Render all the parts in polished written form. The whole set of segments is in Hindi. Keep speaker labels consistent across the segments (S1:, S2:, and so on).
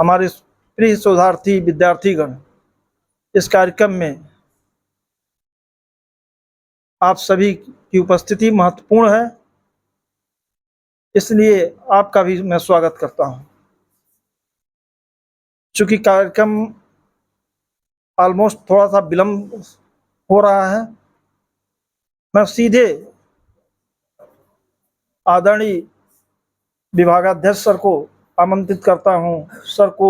S1: हमारे प्रिय शोधार्थी विद्यार्थीगण, इस कार्यक्रम में आप सभी की उपस्थिति महत्वपूर्ण है, इसलिए आपका भी मैं स्वागत करता हूं। चूंकि कार्यक्रम ऑलमोस्ट थोड़ा सा विलंब हो रहा है, मैं सीधे आदरणीय विभागाध्यक्ष सर को आमंत्रित करता हूं, सर को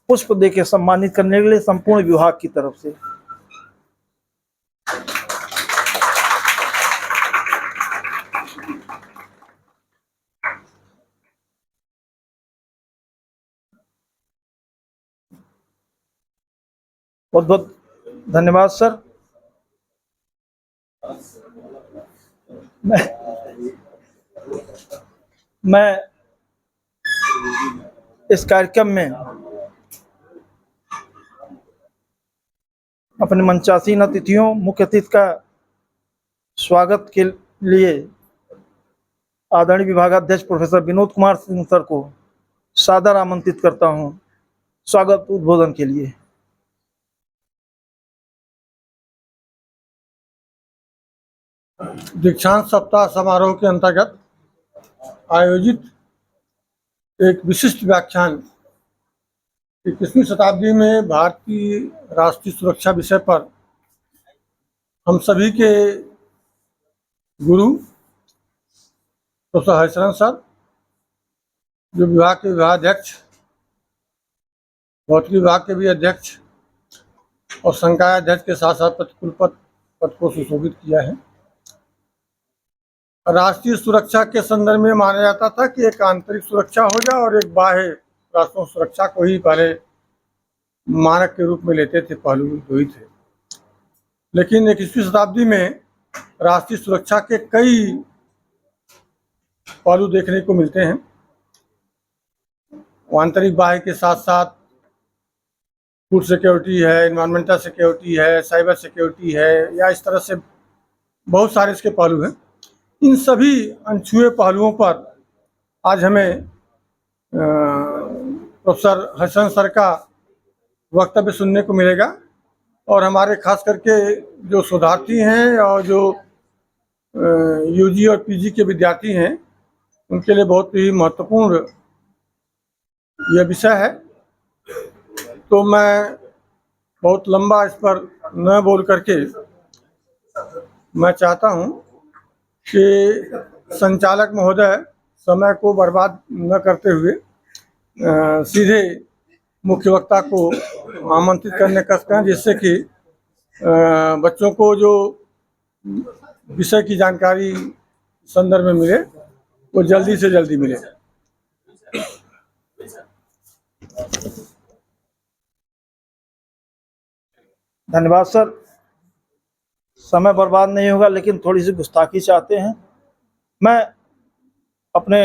S1: पुष्प देकर सम्मानित करने के लिए संपूर्ण विभाग की तरफ से। बहुत बहुत धन्यवाद सर। मैं इस कार्यक्रम में अपने मंचासीन अतिथियों, मुख्य अतिथि का स्वागत के लिए आदरणीय विभागाध्यक्ष प्रोफेसर विनोद कुमार सिंह सर को सादर आमंत्रित करता हूं स्वागत उद्बोधन के लिए।
S2: दीक्षांत सप्ताह समारोह के अंतर्गत आयोजित एक विशिष्ट व्याख्यान 21वीं शताब्दी में भारतीय राष्ट्रीय सुरक्षा विषय पर हम सभी के गुरु प्रोफेसर हरिशरण सर, जो विभाग के विभागाध्यक्ष, भौतिकी विभाग के भी अध्यक्ष और संकाय अध्यक्ष के साथ साथ प्रतिकुलपति पद को सुशोभित किया है। राष्ट्रीय सुरक्षा के संदर्भ में माना जाता था कि एक आंतरिक सुरक्षा हो जाए और एक बाह्य राष्ट्रीय सुरक्षा को ही पहले मानक के रूप में लेते थे, पहलू दो ही थे। लेकिन 21वीं शताब्दी में राष्ट्रीय सुरक्षा के कई पहलू देखने को मिलते हैं। आंतरिक बाह्य के साथ साथ फूड सिक्योरिटी है, इन्वायरमेंटल सिक्योरिटी है, साइबर सिक्योरिटी है, या इस तरह से बहुत सारे इसके पहलू हैं। इन सभी अनछुए पहलुओं पर आज हमें प्रोफेसर हरिशरण सर का वक्तव्य सुनने को मिलेगा और हमारे खास करके जो शोधार्थी हैं और जो यूजी और पीजी के विद्यार्थी हैं, उनके लिए बहुत ही महत्वपूर्ण यह विषय है। तो मैं बहुत लंबा इस पर न बोल करके मैं चाहता हूं कि संचालक महोदय समय को बर्बाद न करते हुए सीधे मुख्य वक्ता को आमंत्रित करने का करें, जिससे कि बच्चों को जो विषय की जानकारी संदर्भ में मिले वो जल्दी से जल्दी मिले।
S1: धन्यवाद सर। समय बर्बाद नहीं होगा, लेकिन थोड़ी सी गुस्ताखी चाहते हैं। मैं अपने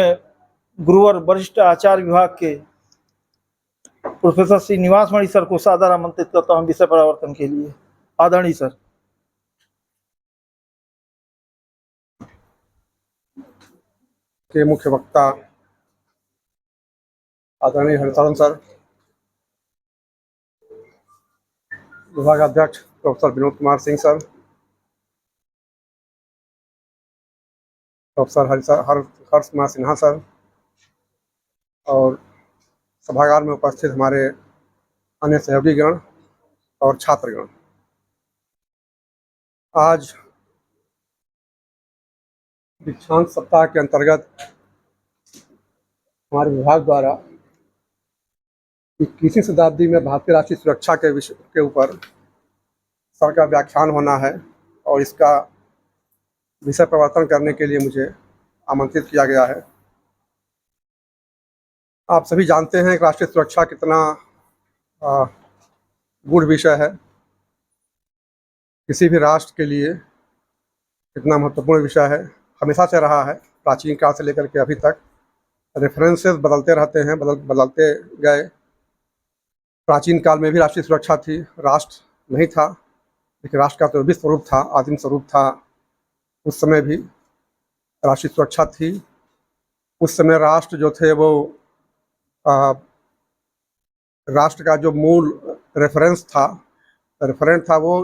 S1: गुरुवर वरिष्ठ आचार्य विभाग के प्रोफेसर श्रीनिवास मणि सर को सादर आमंत्रित करता हूं विषय परावर्तन के लिए। आदरणीय सर।
S2: के मुख्य वक्ता आदरणीय हरिशरण सर, विभागाध्यक्ष professor Vinod Kumar Singh sir, professor Harsh Kumar Sinha sir और सभागार में उपस्थित हमारे अन्य सहयोगीगण और छात्रगण, आज दीक्षांत सप्ताह के अंतर्गत हमारे विभाग द्वारा 21वीं शताब्दी में भारतीय राष्ट्रीय सुरक्षा के विषय के ऊपर सर का व्याख्यान होना है और इसका विषय प्रवर्तन करने के लिए मुझे आमंत्रित किया गया है। आप सभी जानते हैं कि राष्ट्रीय सुरक्षा कितना गूढ़ विषय है, किसी भी राष्ट्र के लिए कितना महत्वपूर्ण विषय है, हमेशा से रहा है। प्राचीन काल से लेकर के अभी तक रेफरेंसेस बदलते रहते हैं, बदलते गए। प्राचीन काल में भी राष्ट्रीय सुरक्षा थी, राष्ट्र नहीं था, लेकिन राष्ट्र का तो भी स्वरूप था, आदिम स्वरूप था। उस समय भी राष्ट्रीय सुरक्षा थी। उस समय राष्ट्र जो थे वो
S3: आ, राष्ट्र का जो मूल रेफरेंट था वो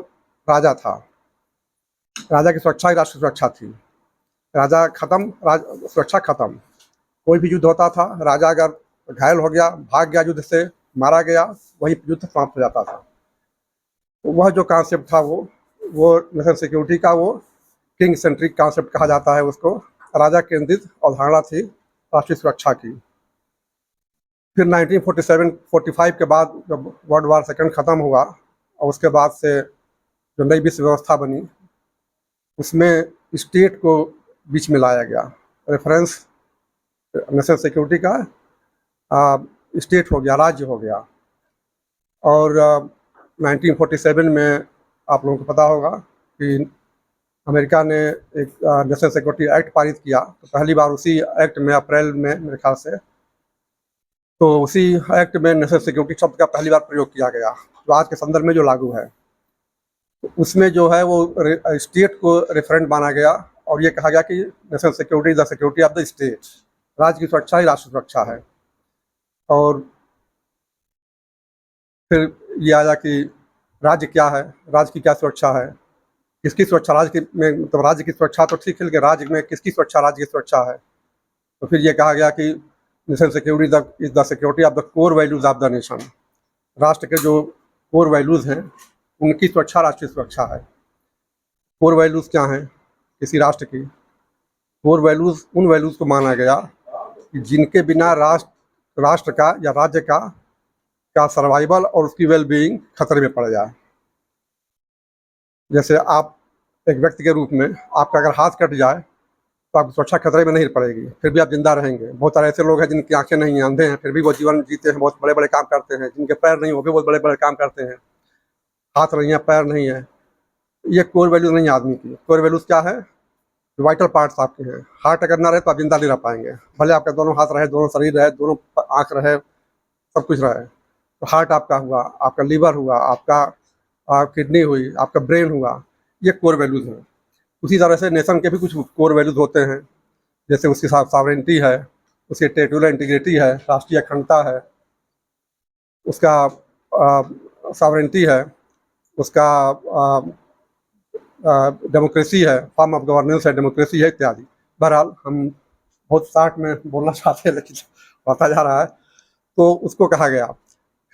S3: राजा था। राजा की सुरक्षा ही राष्ट्र सुरक्षा थी। राजा खत्म, सुरक्षा खत्म। कोई भी युद्ध होता था, राजा अगर घायल हो गया, भाग गया युद्ध से, मारा गया, वही युद्ध समाप्त हो जाता था। तो वह जो कॉन्सेप्ट था वो नेशनल सिक्योरिटी का वो किंग सेंट्रिक कॉन्सेप्ट कहा जाता है उसको। राजा केंद्रित अवधारणा थी राष्ट्रीय सुरक्षा की। फिर 1947-45 के बाद जब वर्ल्ड वार सेकंड ख़त्म हुआ और उसके बाद से जो नई विश्व व्यवस्था बनी, उसमें स्टेट को बीच में लाया गया। रेफरेंस नेशनल सिक्योरिटी का स्टेट हो गया, राज्य हो गया। और 1947 में आप लोगों को पता होगा कि अमेरिका ने एक नेशनल सिक्योरिटी एक्ट पारित किया। तो पहली बार उसी एक्ट में अप्रैल में मेरे ख्याल से, तो उसी एक्ट में नेशनल सिक्योरिटी शब्द का पहली बार प्रयोग किया गया, जो आज के संदर्भ में जो लागू है। तो उसमें जो है वो स्टेट को रेफरेंट माना गया और ये कहा गया कि national security the security of the state. राज्य की सुरक्षा ही राष्ट्र सुरक्षा है। और फिर ये आया कि राज्य क्या है, राज्य की क्या सुरक्षा है, किसकी सुरक्षा राज्य की में, मतलब राज्य की सुरक्षा तो ठीक है, लेकिन राज्य में किसकी सुरक्षा राज्य की सुरक्षा है। तो फिर ये कहा गया कि national security is the security of the core values of the nation. राष्ट्र के जो कोर वैल्यूज हैं उनकी सुरक्षा राष्ट्रीय सुरक्षा है। कोर वैल्यूज क्या हैं किसी राष्ट्र की? कोर वैल्यूज उन वैल्यूज को माना गया कि जिनके बिना राष्ट्र का या राज्य का सर्वाइवल और उसकी वेल बीइंग खतरे में पड़ जाए। जैसे आप एक व्यक्ति के रूप में, आपका अगर हाथ कट जाए तो आपकी सुरक्षा खतरे में नहीं पड़ेगी, फिर भी आप जिंदा रहेंगे। बहुत सारे ऐसे लोग हैं जिनकी आंखें नहीं हैं, अंधे हैं, फिर भी वो जीवन जीते हैं, बहुत बड़े बड़े काम करते हैं। जिनके पैर नहीं, वो भी बहुत बड़े बड़े काम करते हैं। हाथ नहीं है, पैर नहीं है, ये कोर वैल्यूज नहीं है आदमी की। कोर वैल्यूज क्या है? जो वाइटल पार्ट्स आपके हैं। हार्ट अगर ना रहे तो आप जिंदा नहीं रह पाएंगे, भले आपके दोनों हाथ रहे, दोनों शरीर रहे, दोनों आँख रहे, सब कुछ रहे। तो हार्ट आपका हुआ, आपका लीवर हुआ, आपका किडनी हुई, आपका ब्रेन हुआ, ये कोर वैल्यूज हैं। उसी तरह से नेशन के भी कुछ कोर वैल्यूज होते हैं, जैसे उसकी सॉवरेनिटी है, उसकी टेरिटोरियल इंटीग्रिटी है, राष्ट्रीय अखंडता है, उसका सॉवरेनिटी है, उसका डेमोक्रेसी है, फॉर्म ऑफ गवर्नेंस है, डेमोक्रेसी है, इत्यादि। बहरहाल हम बहुत शार्ट में बोलना चाहते हैं लेकिन होता जा रहा है। तो उसको कहा गया।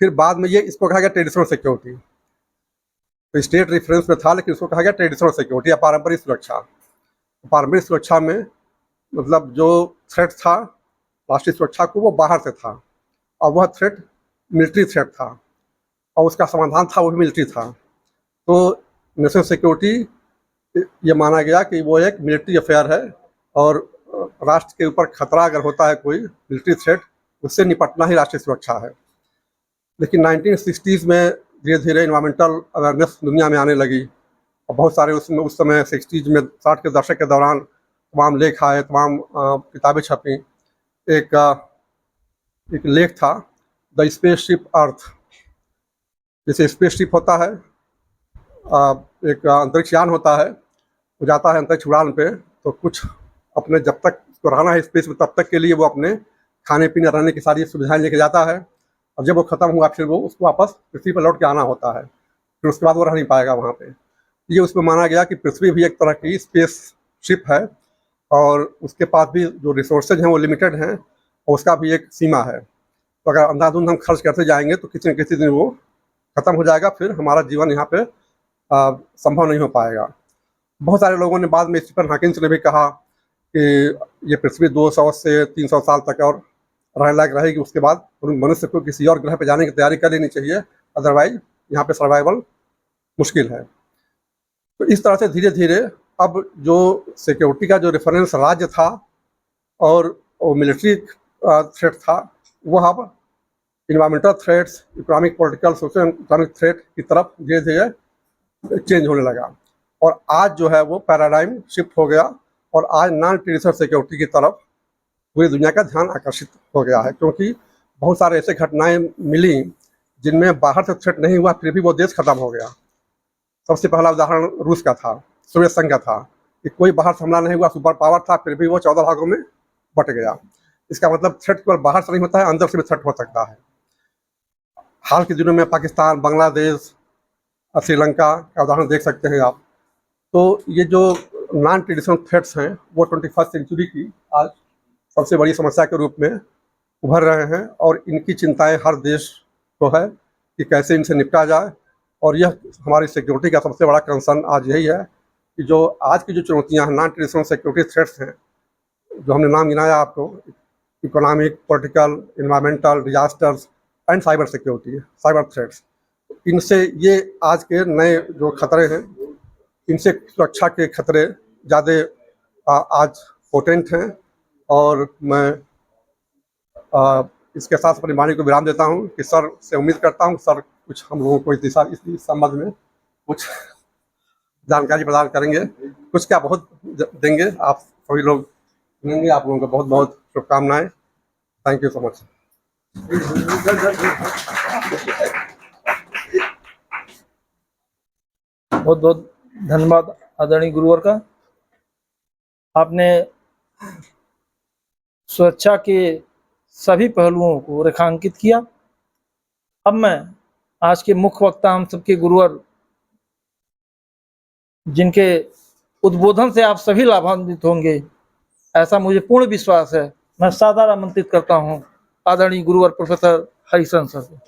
S3: फिर बाद में ये इसको कहा गया ट्रेडिशनल सिक्योरिटी। तो स्टेट रेफरेंस में था, लेकिन उसको कहा गया ट्रेडिशनल सिक्योरिटी या पारंपरिक सुरक्षा। पारंपरिक सुरक्षा में मतलब जो थ्रेट था राष्ट्रीय सुरक्षा को, वो बाहर से था, और वह थ्रेट मिलिट्री थ्रेट था, और उसका समाधान था वो भी मिलिट्री था। तो नेशनल सिक्योरिटी ये माना गया कि वो एक मिलिट्री अफेयर है, और राष्ट्र के ऊपर खतरा अगर होता है कोई मिलिट्री थ्रेट, उससे निपटना ही राष्ट्रीय सुरक्षा है। लेकिन 1960s में धीरे धीरे इन्वायरमेंटल अवेयरनेस दुनिया में आने लगी, और बहुत सारे उसमें उस समय 60s में 60 के दशक के दौरान तमाम लेख आए, तमाम किताबें छपी। एक लेख था द स्पेसशिप अर्थ। जैसे स्पेसशिप होता है, एक अंतरिक्ष यान होता है, वो जाता है अंतरिक्ष उड़ान पे, तो कुछ अपने जब तक उसको रहना है स्पेस में तब तक के लिए वो अपने खाने पीने रहने की सारी सुविधाएं लेके जाता है, और जब वो ख़त्म हुआ फिर वो उसको वापस पृथ्वी पर लौट के आना होता है। फिर उसके बाद वो रह नहीं पाएगा वहाँ पे। ये उसमें माना गया कि पृथ्वी भी एक तरह की स्पेस शिप है, और उसके पास भी जो रिसोर्सेज हैं वो लिमिटेड हैं, और उसका भी एक सीमा है। तो अगर अंधाधुंध हम खर्च करते जाएंगे तो किसी न किसी दिन वो ख़त्म हो जाएगा, फिर हमारा जीवन यहाँ पे संभव नहीं हो पाएगा। बहुत सारे लोगों ने बाद में स्टीफन हॉकिंस ने भी कहा कि ये पृथ्वी 200 से 300 साल तक और रहने लायक रहेगी, उसके बाद मनुष्य को किसी और ग्रह पर जाने की तैयारी कर लेनी चाहिए, अदरवाइज यहाँ पे सर्वाइवल मुश्किल है। तो इस तरह से धीरे धीरे अब जो सिक्योरिटी का जो रेफरेंस राज्य था और वो मिलिट्री थ्रेट था, वो अब environmental threats, economic, political, social economic threat की तरफ धीरे धीरे चेंज होने लगा। और आज जो है वो पैराडाइम शिफ्ट हो गया, और आज नॉन ट्रेडिशनल सिक्योरिटी की तरफ पूरी दुनिया का ध्यान आकर्षित हो गया है, क्योंकि बहुत सारे ऐसे घटनाएं मिली जिनमें बाहर से थ्रेट नहीं हुआ, फिर भी वो देश खत्म हो गया। सबसे पहला उदाहरण रूस का था, सोवियत संघ का था, कि कोई बाहर से हमला नहीं हुआ, सुपर पावर था, फिर भी वो 14 भागों में बट गया। इसका मतलब थ्रेट केवल बाहर से नहीं होता है, अंदर से भी थ्रेट हो सकता है। हाल के दिनों में पाकिस्तान, बांग्लादेश, श्रीलंका का उदाहरण देख सकते हैं आप। तो ये जो नॉन ट्रेडिशनल थ्रेट्स हैं वो 21st सेंचुरी की आज सबसे बड़ी समस्या के रूप में उभर रहे हैं, और इनकी चिंताएं हर देश को है कि कैसे इनसे निपटा जाए। और यह हमारी सिक्योरिटी का सबसे बड़ा कंसर्न आज यही है कि जो आज की जो चुनौतियां हैं, नॉन ट्रेडिशनल सिक्योरिटी थ्रेट्स हैं, जो हमने नाम गिनाया आपको, economic, political, environmental, disasters and cyber security, cyber threats, इनसे ये आज के नए जो खतरे हैं, इनसे सुरक्षा के खतरे ज़्यादा आज पोटेंट हैं। और मैं इसके साथ अपनी वाणी को विराम देता हूँ कि सर से उम्मीद करता हूँ सर कुछ हम लोगों को इस संबंध में कुछ जानकारी प्रदान करेंगे, कुछ क्या बहुत देंगे। आप सभी लोग सुनेंगे। आप लोगों को बहुत बहुत शुभकामनाएं। Thank you so much.
S1: बहुत बहुत धन्यवाद आदरणीय गुरुवर का। आपने सुरक्षा के सभी पहलुओं को रेखांकित किया। अब मैं आज के मुख्य वक्ता हम सबके गुरुवर, जिनके उद्बोधन से आप सभी लाभान्वित होंगे, ऐसा मुझे पूर्ण विश्वास है, मैं सादर आमंत्रित करता हूं आदरणीय गुरुवर प्रोफेसर हरिशरण सर को।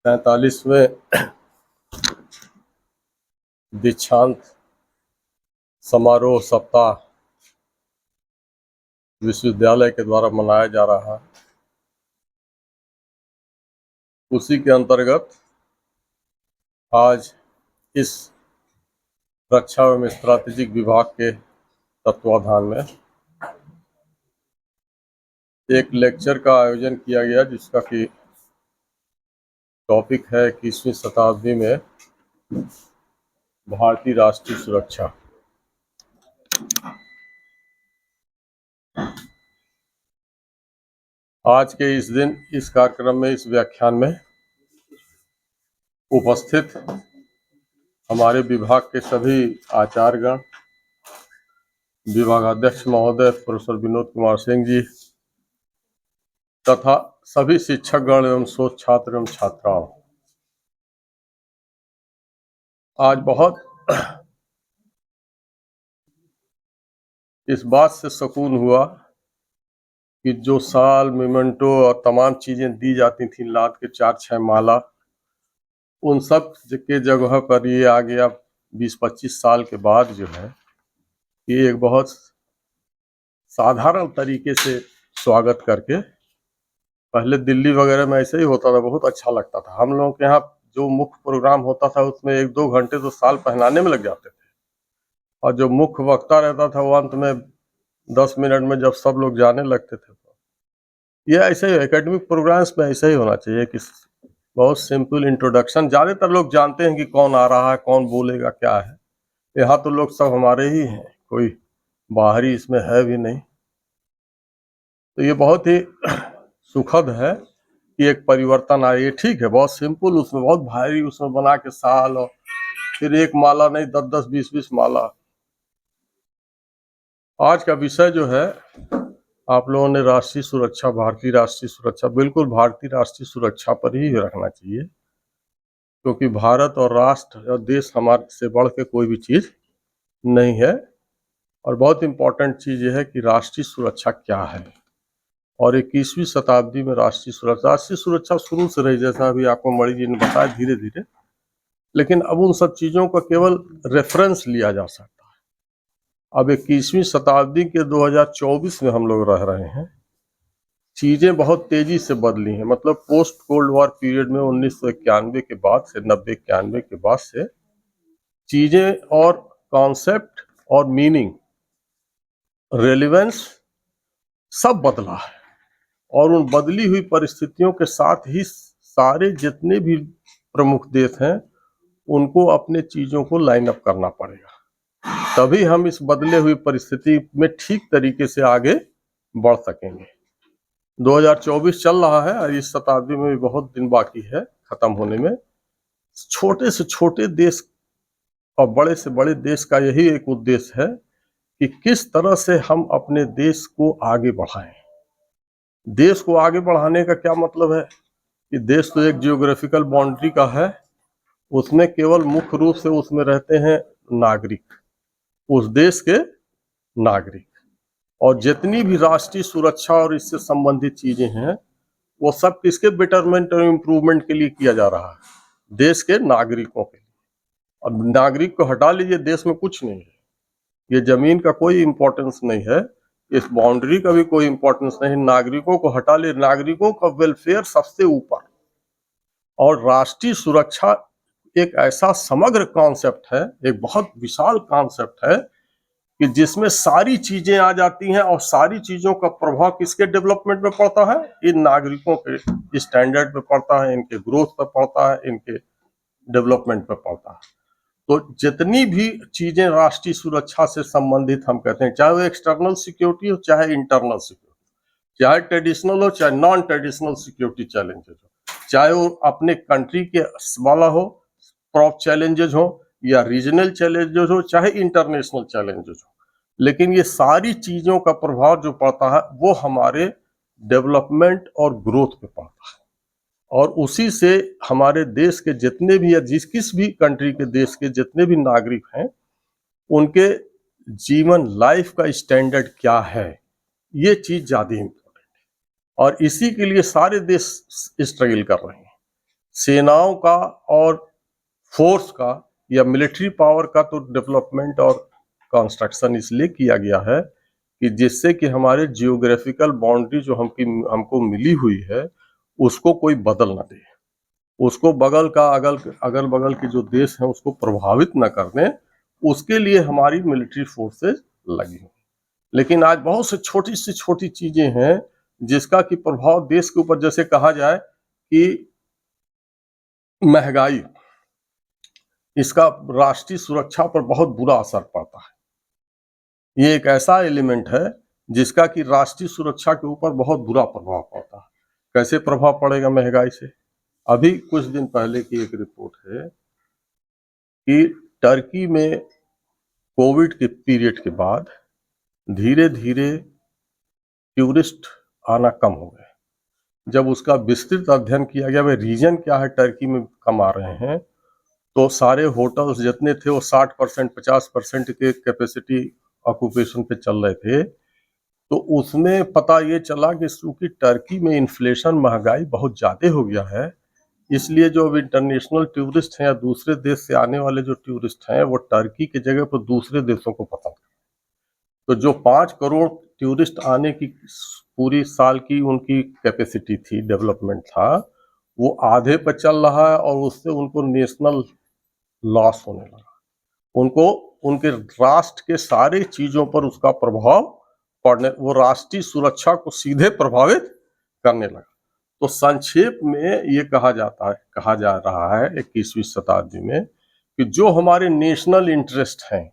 S4: तैंतालीसवें दीक्षांत समारोह सप्ताह विश्वविद्यालय के द्वारा मनाया जा रहा है। उसी के अंतर्गत आज इस रक्षा एवं स्ट्रैटेजिक विभाग के तत्वाधान में एक लेक्चर का आयोजन किया गया, जिसका कि टॉपिक है 21वीं शताब्दी में भारतीय राष्ट्रीय सुरक्षा। आज के इस दिन इस कार्यक्रम में, इस व्याख्यान में उपस्थित हमारे विभाग के सभी आचार्यगण, विभागाध्यक्ष महोदय प्रोफेसर विनोद कुमार सिंह जी तथा सभी शिक्षकगण एवं शोध छात्र एवं छात्राओं, आज बहुत इस बात से सुकून हुआ कि जो साल, मेमेंटो और तमाम चीजें दी जाती थी लाद के 4-6 माला, उन सब के जगह पर ये आ गया 20-25 साल के बाद जो है, ये एक बहुत साधारण तरीके से स्वागत करके, पहले दिल्ली वगैरह में ऐसे ही होता था, बहुत अच्छा लगता था। हम लोगों के यहाँ जो मुख्य प्रोग्राम होता था उसमें 1-2 घंटे तो साल पहनाने में लग जाते थे, और जो मुख्य वक्ता रहता था वो अंत में 10 मिनट में जब सब लोग जाने लगते थे। तो ये ऐसे ही एकेडमिक प्रोग्राम्स में ऐसे ही होना चाहिए कि बहुत सिंपल इंट्रोडक्शन, ज़्यादातर लोग जानते हैं कि कौन आ रहा है, कौन बोलेगा, क्या है। यहाँ तो लोग सब हमारे ही हैं, कोई बाहरी इसमें है भी नहीं। तो ये बहुत ही सुखद है कि एक परिवर्तन आए। ये ठीक है, बहुत सिंपल, उसमें बहुत भारी उसमें बना के साल, और फिर एक माला नहीं 10-10, 20-20 माला। आज का विषय जो है, आप लोगों ने राष्ट्रीय सुरक्षा, भारतीय राष्ट्रीय सुरक्षा, बिल्कुल भारतीय राष्ट्रीय सुरक्षा पर ही रखना चाहिए, क्योंकि भारत और राष्ट्र और देश हमारे से बढ़ के कोई भी चीज़ नहीं है। और बहुत इम्पोर्टेंट चीज़ ये है कि राष्ट्रीय सुरक्षा क्या है, और 21वीं शताब्दी में राष्ट्रीय सुरक्षा शुरू से रही, जैसा अभी आपको मणि जी ने बताया, धीरे धीरे, लेकिन अब उन सब चीज़ों का केवल रेफरेंस लिया जा सकता है। अब 21वीं शताब्दी के 2024 में हम लोग रह रहे हैं, चीज़ें बहुत तेज़ी से बदली हैं। मतलब पोस्ट कोल्ड वॉर पीरियड में 1991 के बाद से, 90-91 के बाद से चीज़ें और कॉन्सेप्ट और मीनिंग, रेलिवेंस सब बदला है, और उन बदली हुई परिस्थितियों के साथ ही सारे जितने भी प्रमुख देश हैं उनको अपने चीज़ों को लाइन अप करना पड़ेगा, तभी हम इस बदले हुई परिस्थिति में ठीक तरीके से आगे बढ़ सकेंगे। 2024 चल रहा है और इस शताब्दी में भी बहुत दिन बाकी है खत्म होने में। छोटे से छोटे देश और बड़े से बड़े देश का यही एक उद्देश्य है कि किस तरह से हम अपने देश को आगे बढ़ाएं। देश को आगे बढ़ाने का क्या मतलब है कि देश तो एक जियोग्राफिकल बाउंड्री का है, उसमें केवल मुख्य रूप से उसमें रहते हैं नागरिक, उस देश के नागरिक, और जितनी भी राष्ट्रीय सुरक्षा और इससे संबंधित चीजें हैं वो सब किसके बेटरमेंट और इम्प्रूवमेंट के लिए किया जा रहा है, देश के नागरिकों के लिए। अब नागरिक को हटा लीजिए, देश में कुछ नहीं है, ये जमीन का कोई इंपॉर्टेंस नहीं है, इस बाउंड्री का भी कोई इंपॉर्टेंस नहीं, नागरिकों को हटा ले, नागरिकों का वेलफेयर सबसे ऊपर। और राष्ट्रीय सुरक्षा एक ऐसा समग्र कॉन्सेप्ट है, एक बहुत विशाल कॉन्सेप्ट है कि जिसमें सारी चीजें आ जाती हैं और सारी चीजों का प्रभाव किसके डेवलपमेंट में पड़ता है, इन नागरिकों के स्टैंडर्ड पे पड़ता है, इनके ग्रोथ पे पड़ता है, इनके डेवलपमेंट पे पड़ता है। तो जितनी भी चीजें राष्ट्रीय सुरक्षा से संबंधित हम कहते हैं, चाहे वो एक्सटर्नल सिक्योरिटी हो चाहे इंटरनल सिक्योरिटी, चाहे ट्रेडिशनल हो चाहे नॉन ट्रेडिशनल सिक्योरिटी चैलेंजेस हो, चाहे वो अपने कंट्री के वाला हो, प्रॉप चैलेंजेस हो या रीजनल चैलेंजेस हो चाहे इंटरनेशनल चैलेंजेस हो, लेकिन ये सारी चीजों का प्रभाव जो पड़ता है वो हमारे डेवलपमेंट और ग्रोथ पे पड़ता है। और उसी से हमारे देश के जितने भी या किस भी कंट्री के देश के जितने भी नागरिक हैं उनके जीवन लाइफ का स्टैंडर्ड क्या है, ये चीज ज्यादा इम्पोर्टेंट है। और इसी के लिए सारे देश स्ट्रगल कर रहे हैं। सेनाओं का और फोर्स का या मिलिट्री पावर का तो डेवलपमेंट और कंस्ट्रक्शन इसलिए किया गया है कि जिससे कि हमारे जियोग्राफिकल बाउंड्री जो हमको मिली हुई है उसको कोई बदल ना दे, उसको बगल बगल के जो देश हैं उसको प्रभावित न करने, उसके लिए हमारी मिलिट्री फोर्सेस लगी हुई। लेकिन आज बहुत से छोटी चीजें हैं जिसका कि प्रभाव देश के ऊपर, जैसे कहा जाए कि महंगाई, इसका राष्ट्रीय सुरक्षा पर बहुत बुरा असर पड़ता है। ये एक ऐसा एलिमेंट है जिसका कि राष्ट्रीय सुरक्षा के ऊपर बहुत बुरा प्रभाव पड़ता है। कैसे प्रभाव पड़ेगा महंगाई से? अभी कुछ दिन पहले की एक रिपोर्ट है कि टर्की में कोविड के पीरियड के बाद धीरे धीरे टूरिस्ट आना कम हो गए। जब उसका विस्तृत अध्ययन किया गया वह रीजन क्या है टर्की में कम आ रहे हैं, तो सारे होटल्स जितने थे वो 60% 50% के कैपेसिटी ऑक्यूपेशन पे चल रहे थे। तो उसमें पता ये चला कि चूंकि टर्की में इन्फ्लेशन, महंगाई बहुत ज़्यादा हो गया है, इसलिए जो अब इंटरनेशनल टूरिस्ट हैं या दूसरे देश से आने वाले जो टूरिस्ट हैं वो टर्की की जगह पर दूसरे देशों को पसंद करते हैं। तो जो 5 करोड़ टूरिस्ट आने की पूरी साल की उनकी कैपेसिटी थी, डेवलपमेंट था, वो आधे पर चल रहा है और उससे उनको नेशनल लॉस होने लगा। उनको उनके राष्ट्र के सारे चीजों पर उसका प्रभाव पड़ने, वो राष्ट्रीय सुरक्षा को सीधे प्रभावित करने लगा। तो संक्षेप में ये कहा जा रहा है 21वीं शताब्दी में कि जो हमारे नेशनल इंटरेस्ट हैं,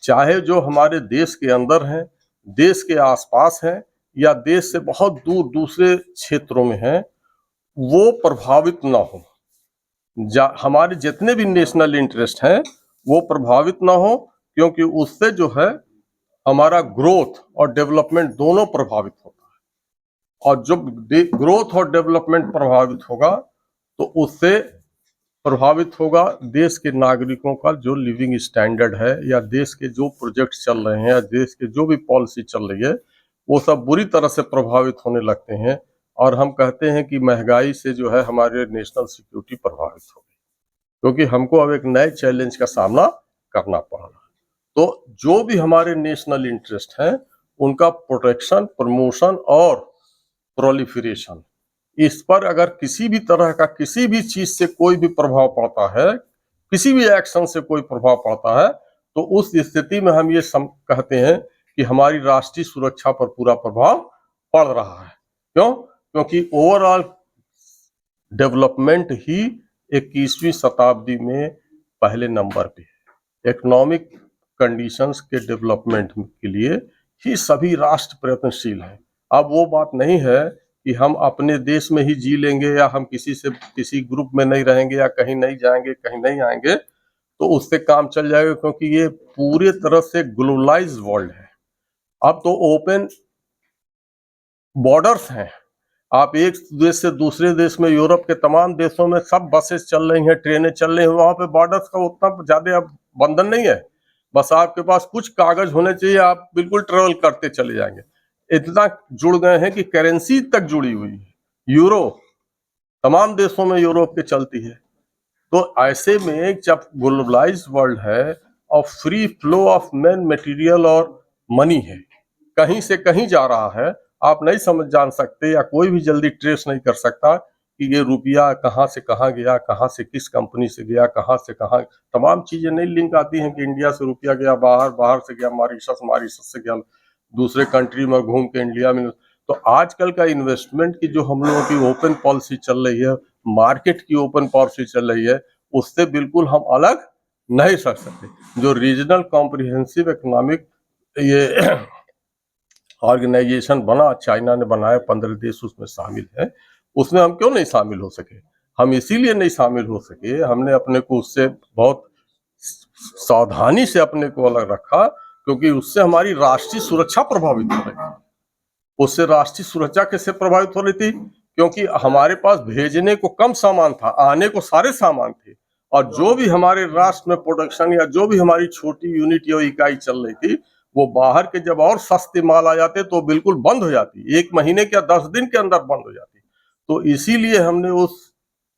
S4: चाहे जो हमारे देश के अंदर हैं, देश के आसपास हैं या देश से बहुत दूर दूसरे क्षेत्रों में हैं, वो प्रभावित ना हो। हमारे जितने भी नेशनल इंटरेस्ट हैं वो प्रभावित ना हो, क्योंकि उससे जो है हमारा ग्रोथ और डेवलपमेंट दोनों प्रभावित होता है। और जब ग्रोथ और डेवलपमेंट प्रभावित होगा तो उससे प्रभावित होगा देश के नागरिकों का जो लिविंग स्टैंडर्ड है, या देश के जो प्रोजेक्ट चल रहे हैं या देश के जो भी पॉलिसी चल रही है वो सब बुरी तरह से प्रभावित होने लगते हैं। और हम कहते हैं कि महंगाई से जो है हमारे नेशनल सिक्योरिटी प्रभावित हो गई, क्योंकि हमको अब एक नए चैलेंज का सामना करना पड़ रहा है। तो जो भी हमारे नेशनल इंटरेस्ट हैं उनका प्रोटेक्शन, प्रमोशन और प्रोलिफरेशन, इस पर अगर किसी भी तरह का किसी भी चीज से कोई भी प्रभाव पड़ता है, किसी भी एक्शन से कोई प्रभाव पड़ता है, तो उस स्थिति में हम ये कहते हैं कि हमारी राष्ट्रीय सुरक्षा पर पूरा प्रभाव पड़ रहा है। क्यों? क्योंकि ओवरऑल डेवलपमेंट ही 21वीं शताब्दी में पहले नंबर पे है। इकोनॉमिक कंडीशंस के डेवलपमेंट के लिए ही सभी राष्ट्र प्रयत्नशील हैं। अब वो बात नहीं है कि हम अपने देश में ही जी लेंगे या हम किसी ग्रुप में नहीं रहेंगे या कहीं नहीं जाएंगे, कहीं नहीं आएंगे, तो उससे काम चल जाएगा, क्योंकि ये पूरे तरह से ग्लोबलाइज वर्ल्ड है। अब तो ओपन बॉर्डर्स हैं, आप एक देश से दूसरे देश में, यूरोप के तमाम देशों में सब बसेस चल रही हैं, ट्रेनें चल रही हैं, वहां पे बॉर्डर्स का उतना ज्यादा अब बंधन नहीं है। बस आपके पास कुछ कागज होने चाहिए, आप बिल्कुल ट्रेवल करते चले जाएंगे। इतना जुड़ गए हैं कि करेंसी तक जुड़ी हुई है, यूरो तमाम देशों में यूरोप के चलती है। तो ऐसे में जब ग्लोबलाइज वर्ल्ड है और free flow of man, material और मनी है, कहीं से कहीं जा रहा है, आप नहीं जान सकते या कोई भी जल्दी ट्रेस नहीं कर सकता कि ये रुपया कहाँ से कहाँ गया, कहाँ से किस कंपनी से गया, कहाँ से कहाँ, तमाम चीजें नहीं लिंक आती हैं कि इंडिया से रुपया गया बाहर, बाहर से गया मॉरिशस से गया दूसरे कंट्री में घूम के इंडिया में। तो आजकल का इन्वेस्टमेंट की जो हम लोगों की ओपन पॉलिसी चल रही है, मार्केट की ओपन पॉलिसी चल रही है, उससे बिल्कुल हम अलग नहीं कर सकते। जो रीजनल कॉम्प्रिहेंसिव इकोनॉमिक ये ऑर्गेनाइजेशन बना, चाइना ने बनाया, 15 देश उसमें शामिल है, उसमें हम क्यों नहीं शामिल हो सके? हम इसीलिए नहीं शामिल हो सके, हमने अपने को उससे बहुत सावधानी से अपने को अलग रखा, क्योंकि उससे हमारी राष्ट्रीय सुरक्षा प्रभावित हो रही थी। उससे राष्ट्रीय सुरक्षा कैसे प्रभावित हो रही थी? क्योंकि हमारे पास भेजने को कम सामान था, आने को सारे सामान थे, और जो भी हमारे राष्ट्र में प्रोडक्शन या जो भी हमारी छोटी यूनिट या इकाई चल रही थी, वो बाहर के जब और सस्ते माल आ जाते तो बिल्कुल बंद हो जाती, 1 महीने या 10 दिन के अंदर बंद हो जाती। तो इसीलिए हमने उस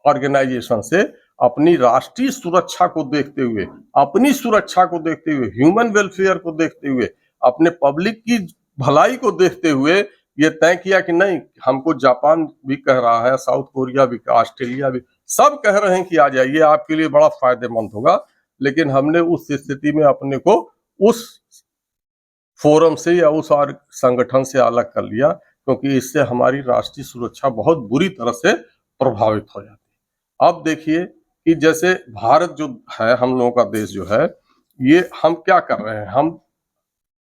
S4: ऑर्गेनाइजेशन से अपनी राष्ट्रीय सुरक्षा को देखते हुए, अपनी सुरक्षा को देखते हुए, ह्यूमन वेलफेयर को देखते हुए, अपने पब्लिक की भलाई को देखते हुए ये तय किया कि नहीं, हमको जापान भी कह रहा है, साउथ कोरिया भी, ऑस्ट्रेलिया भी, सब कह रहे हैं कि आ जाइए, आपके लिए बड़ा फायदेमंद होगा। लेकिन हमने उस स्थिति में अपने को उस फोरम से या उस और संगठन से अलग कर लिया, क्योंकि इससे हमारी राष्ट्रीय सुरक्षा बहुत बुरी तरह से प्रभावित हो जाती है। अब देखिए कि जैसे भारत जो है, हम लोगों का देश जो है, ये हम क्या कर रहे हैं, हम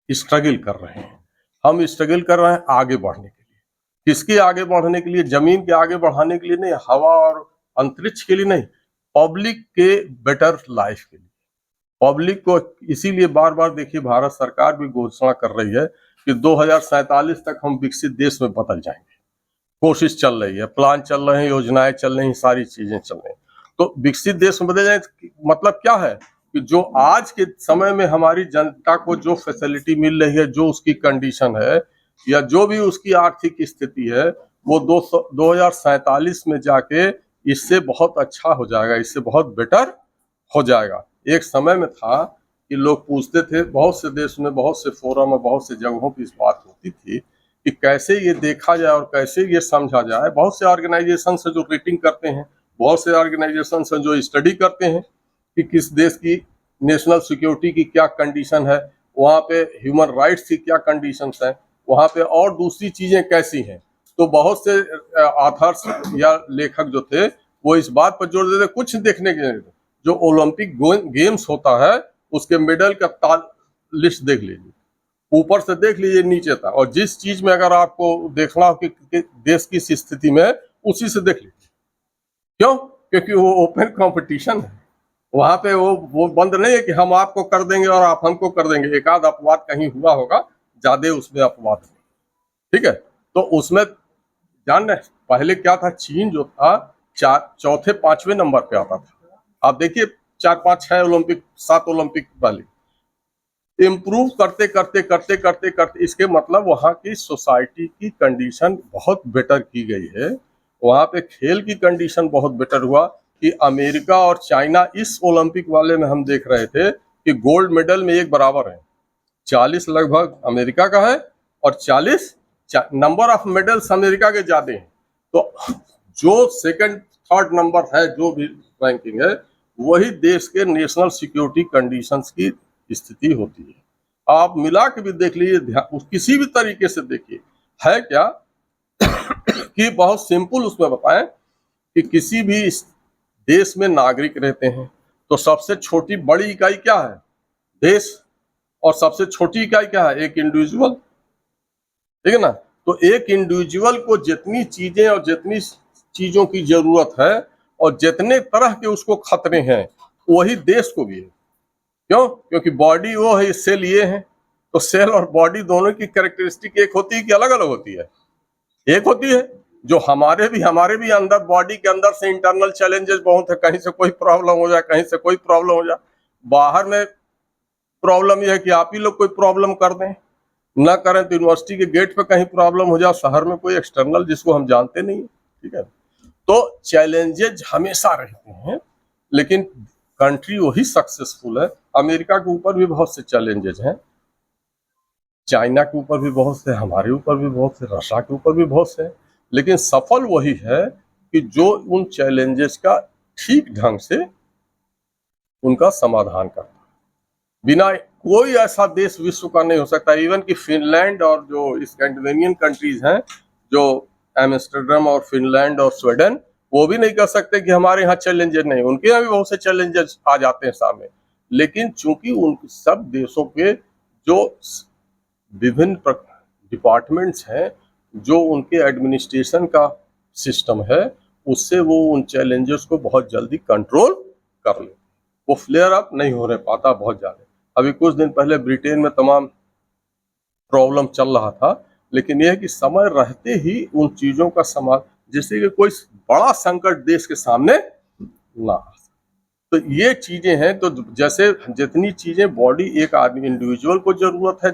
S4: स्ट्रगल कर रहे हैं। हम स्ट्रगल कर रहे हैं आगे बढ़ने के लिए। किसके आगे बढ़ने के लिए? जमीन के आगे बढ़ाने के लिए नहीं, हवा और अंतरिक्ष के लिए नहीं, पब्लिक के बेटर लाइफ के लिए। पब्लिक को इसीलिए बार बार देखिए भारत सरकार भी घोषणा कर रही है कि 2047 तक हम विकसित देश में बदल जाएंगे। कोशिश चल रही है, प्लान चल रहे हैं, योजनाएं चल रही हैं, सारी चीजें चल रही हैं। तो विकसित देश में बदल जाए मतलब क्या है कि जो आज के समय में हमारी जनता को जो फैसिलिटी मिल रही है, जो उसकी कंडीशन है या जो भी उसकी आर्थिक स्थिति है, वो 2047 में जाके इससे बहुत अच्छा हो जाएगा, इससे बहुत बेटर हो जाएगा। एक समय में था कि लोग पूछते थे, बहुत से देश में, बहुत से फोरम में, बहुत से जगहों पर इस बात होती थी कि कैसे ये देखा जाए और कैसे ये समझा जाए। बहुत से ऑर्गेनाइजेशन से जो रेटिंग करते हैं, बहुत से ऑर्गेनाइजेशन से जो स्टडी करते हैं कि किस देश की नेशनल सिक्योरिटी की क्या कंडीशन है, वहाँ पे ह्यूमन राइट्स की क्या कंडीशंस हैं, वहाँ पे और दूसरी चीजें कैसी हैं। तो बहुत से ऑथर्स या लेखक जो थे वो इस बात पर जोर देते, कुछ देखने के जो ओलंपिक गेम्स होता है उसके मेडल का लिस्ट देख लीजिए, ऊपर से देख लीजिए नीचे तक, और जिस चीज में अगर आपको देखना हो कि देश की स्थिति में, उसी से देख लीजिए। क्यों? क्योंकि वो ओपन कंपटीशन है, वहां पे वो बंद नहीं है कि हम आपको कर देंगे और आप हमको कर देंगे। एक आध अपवाद कहीं हुआ होगा, ज्यादा उसमें अपवाद है, ठीक है। तो उसमें जान रहे पहले क्या था, चीन जो था चौथे 5वें नंबर पे आता था। आप देखिए 4, 5, 6 ओलंपिक, 7 ओलंपिक पहले इम्प्रूव करते करते करते करते करते, इसके मतलब वहाँ की सोसाइटी की कंडीशन बहुत बेटर की गई है। वहाँ पे खेल की कंडीशन बहुत बेटर हुआ कि अमेरिका और चाइना इस ओलंपिक वाले में हम देख रहे थे कि गोल्ड मेडल में एक बराबर है, 40 लगभग अमेरिका का है और 40 नंबर ऑफ मेडल्स अमेरिका के ज्यादा हैं। तो जो सेकंड थर्ड नंबर है, जो भी रैंकिंग है, वही देश के नेशनल सिक्योरिटी कंडीशंस की स्थिति होती है। आप मिला के भी देख लीजिए, किसी भी तरीके से देखिए, है क्या कि बहुत सिंपल उसमें बताएं कि किसी भी देश में नागरिक रहते हैं तो सबसे छोटी बड़ी इकाई क्या है? देश। और सबसे छोटी इकाई क्या है? एक इंडिविजुअल, ठीक है ना। तो एक इंडिविजुअल को जितनी चीजें और जितनी चीजों की जरूरत है और जितने तरह के उसको खतरे हैं, वही देश को भी है। क्यों? क्योंकि बॉडी वो है, सेल ये है। तो सेल और बॉडी दोनों की कैरेक्टरिस्टिक एक होती है कि अलग अलग होती है? एक होती है। जो हमारे भी अंदर, बॉडी के अंदर से इंटरनल चैलेंजेस बहुत है, कहीं से कोई प्रॉब्लम हो जाए, कहीं से कोई प्रॉब्लम हो जाए। बाहर में प्रॉब्लम यह है कि आप ही लोग कोई प्रॉब्लम कर दें, ना करें तो यूनिवर्सिटी के गेट पे कहीं प्रॉब्लम हो जाए, शहर में कोई एक्सटर्नल जिसको हम जानते नहीं है, ठीक है। तो चैलेंजेस हमेशा रहते हैं, लेकिन कंट्री वही सक्सेसफुल है। अमेरिका के ऊपर भी बहुत से चैलेंजेस हैं, चाइना के ऊपर भी बहुत से, हमारे ऊपर भी बहुत से, रशिया के ऊपर भी बहुत से, लेकिन सफल वही है कि जो उन चैलेंजेस का ठीक ढंग से उनका समाधान करता है। बिना कोई ऐसा देश विश्व का नहीं हो सकता, इवन कि फिनलैंड और जो स्कैंडिनेवियन कंट्रीज हैं, जो एम्स्टर्डम और फिनलैंड और स्वीडन, वो भी नहीं कर सकते कि हमारे यहाँ चैलेंजेस नहीं। उनके यहाँ भी बहुत से चैलेंजेस आ जाते हैं सामने, लेकिन चूंकि उन सब देशों के जो विभिन्न डिपार्टमेंट्स हैं, जो उनके एडमिनिस्ट्रेशन का सिस्टम है, उससे वो उन चैलेंजेस को बहुत जल्दी कंट्रोल कर ले, वो फ्लेयर अप नहीं होने पाता बहुत ज्यादा। अभी कुछ दिन पहले ब्रिटेन में तमाम प्रॉब्लम चल रहा था, लेकिन यह है कि समय रहते ही उन चीजों का समाधान, जिससे कि कोई बड़ा संकट देश के सामने ना आ सके। तो ये चीजें हैं। तो जैसे जितनी चीजें बॉडी, एक आदमी इंडिविजुअल को जरूरत है,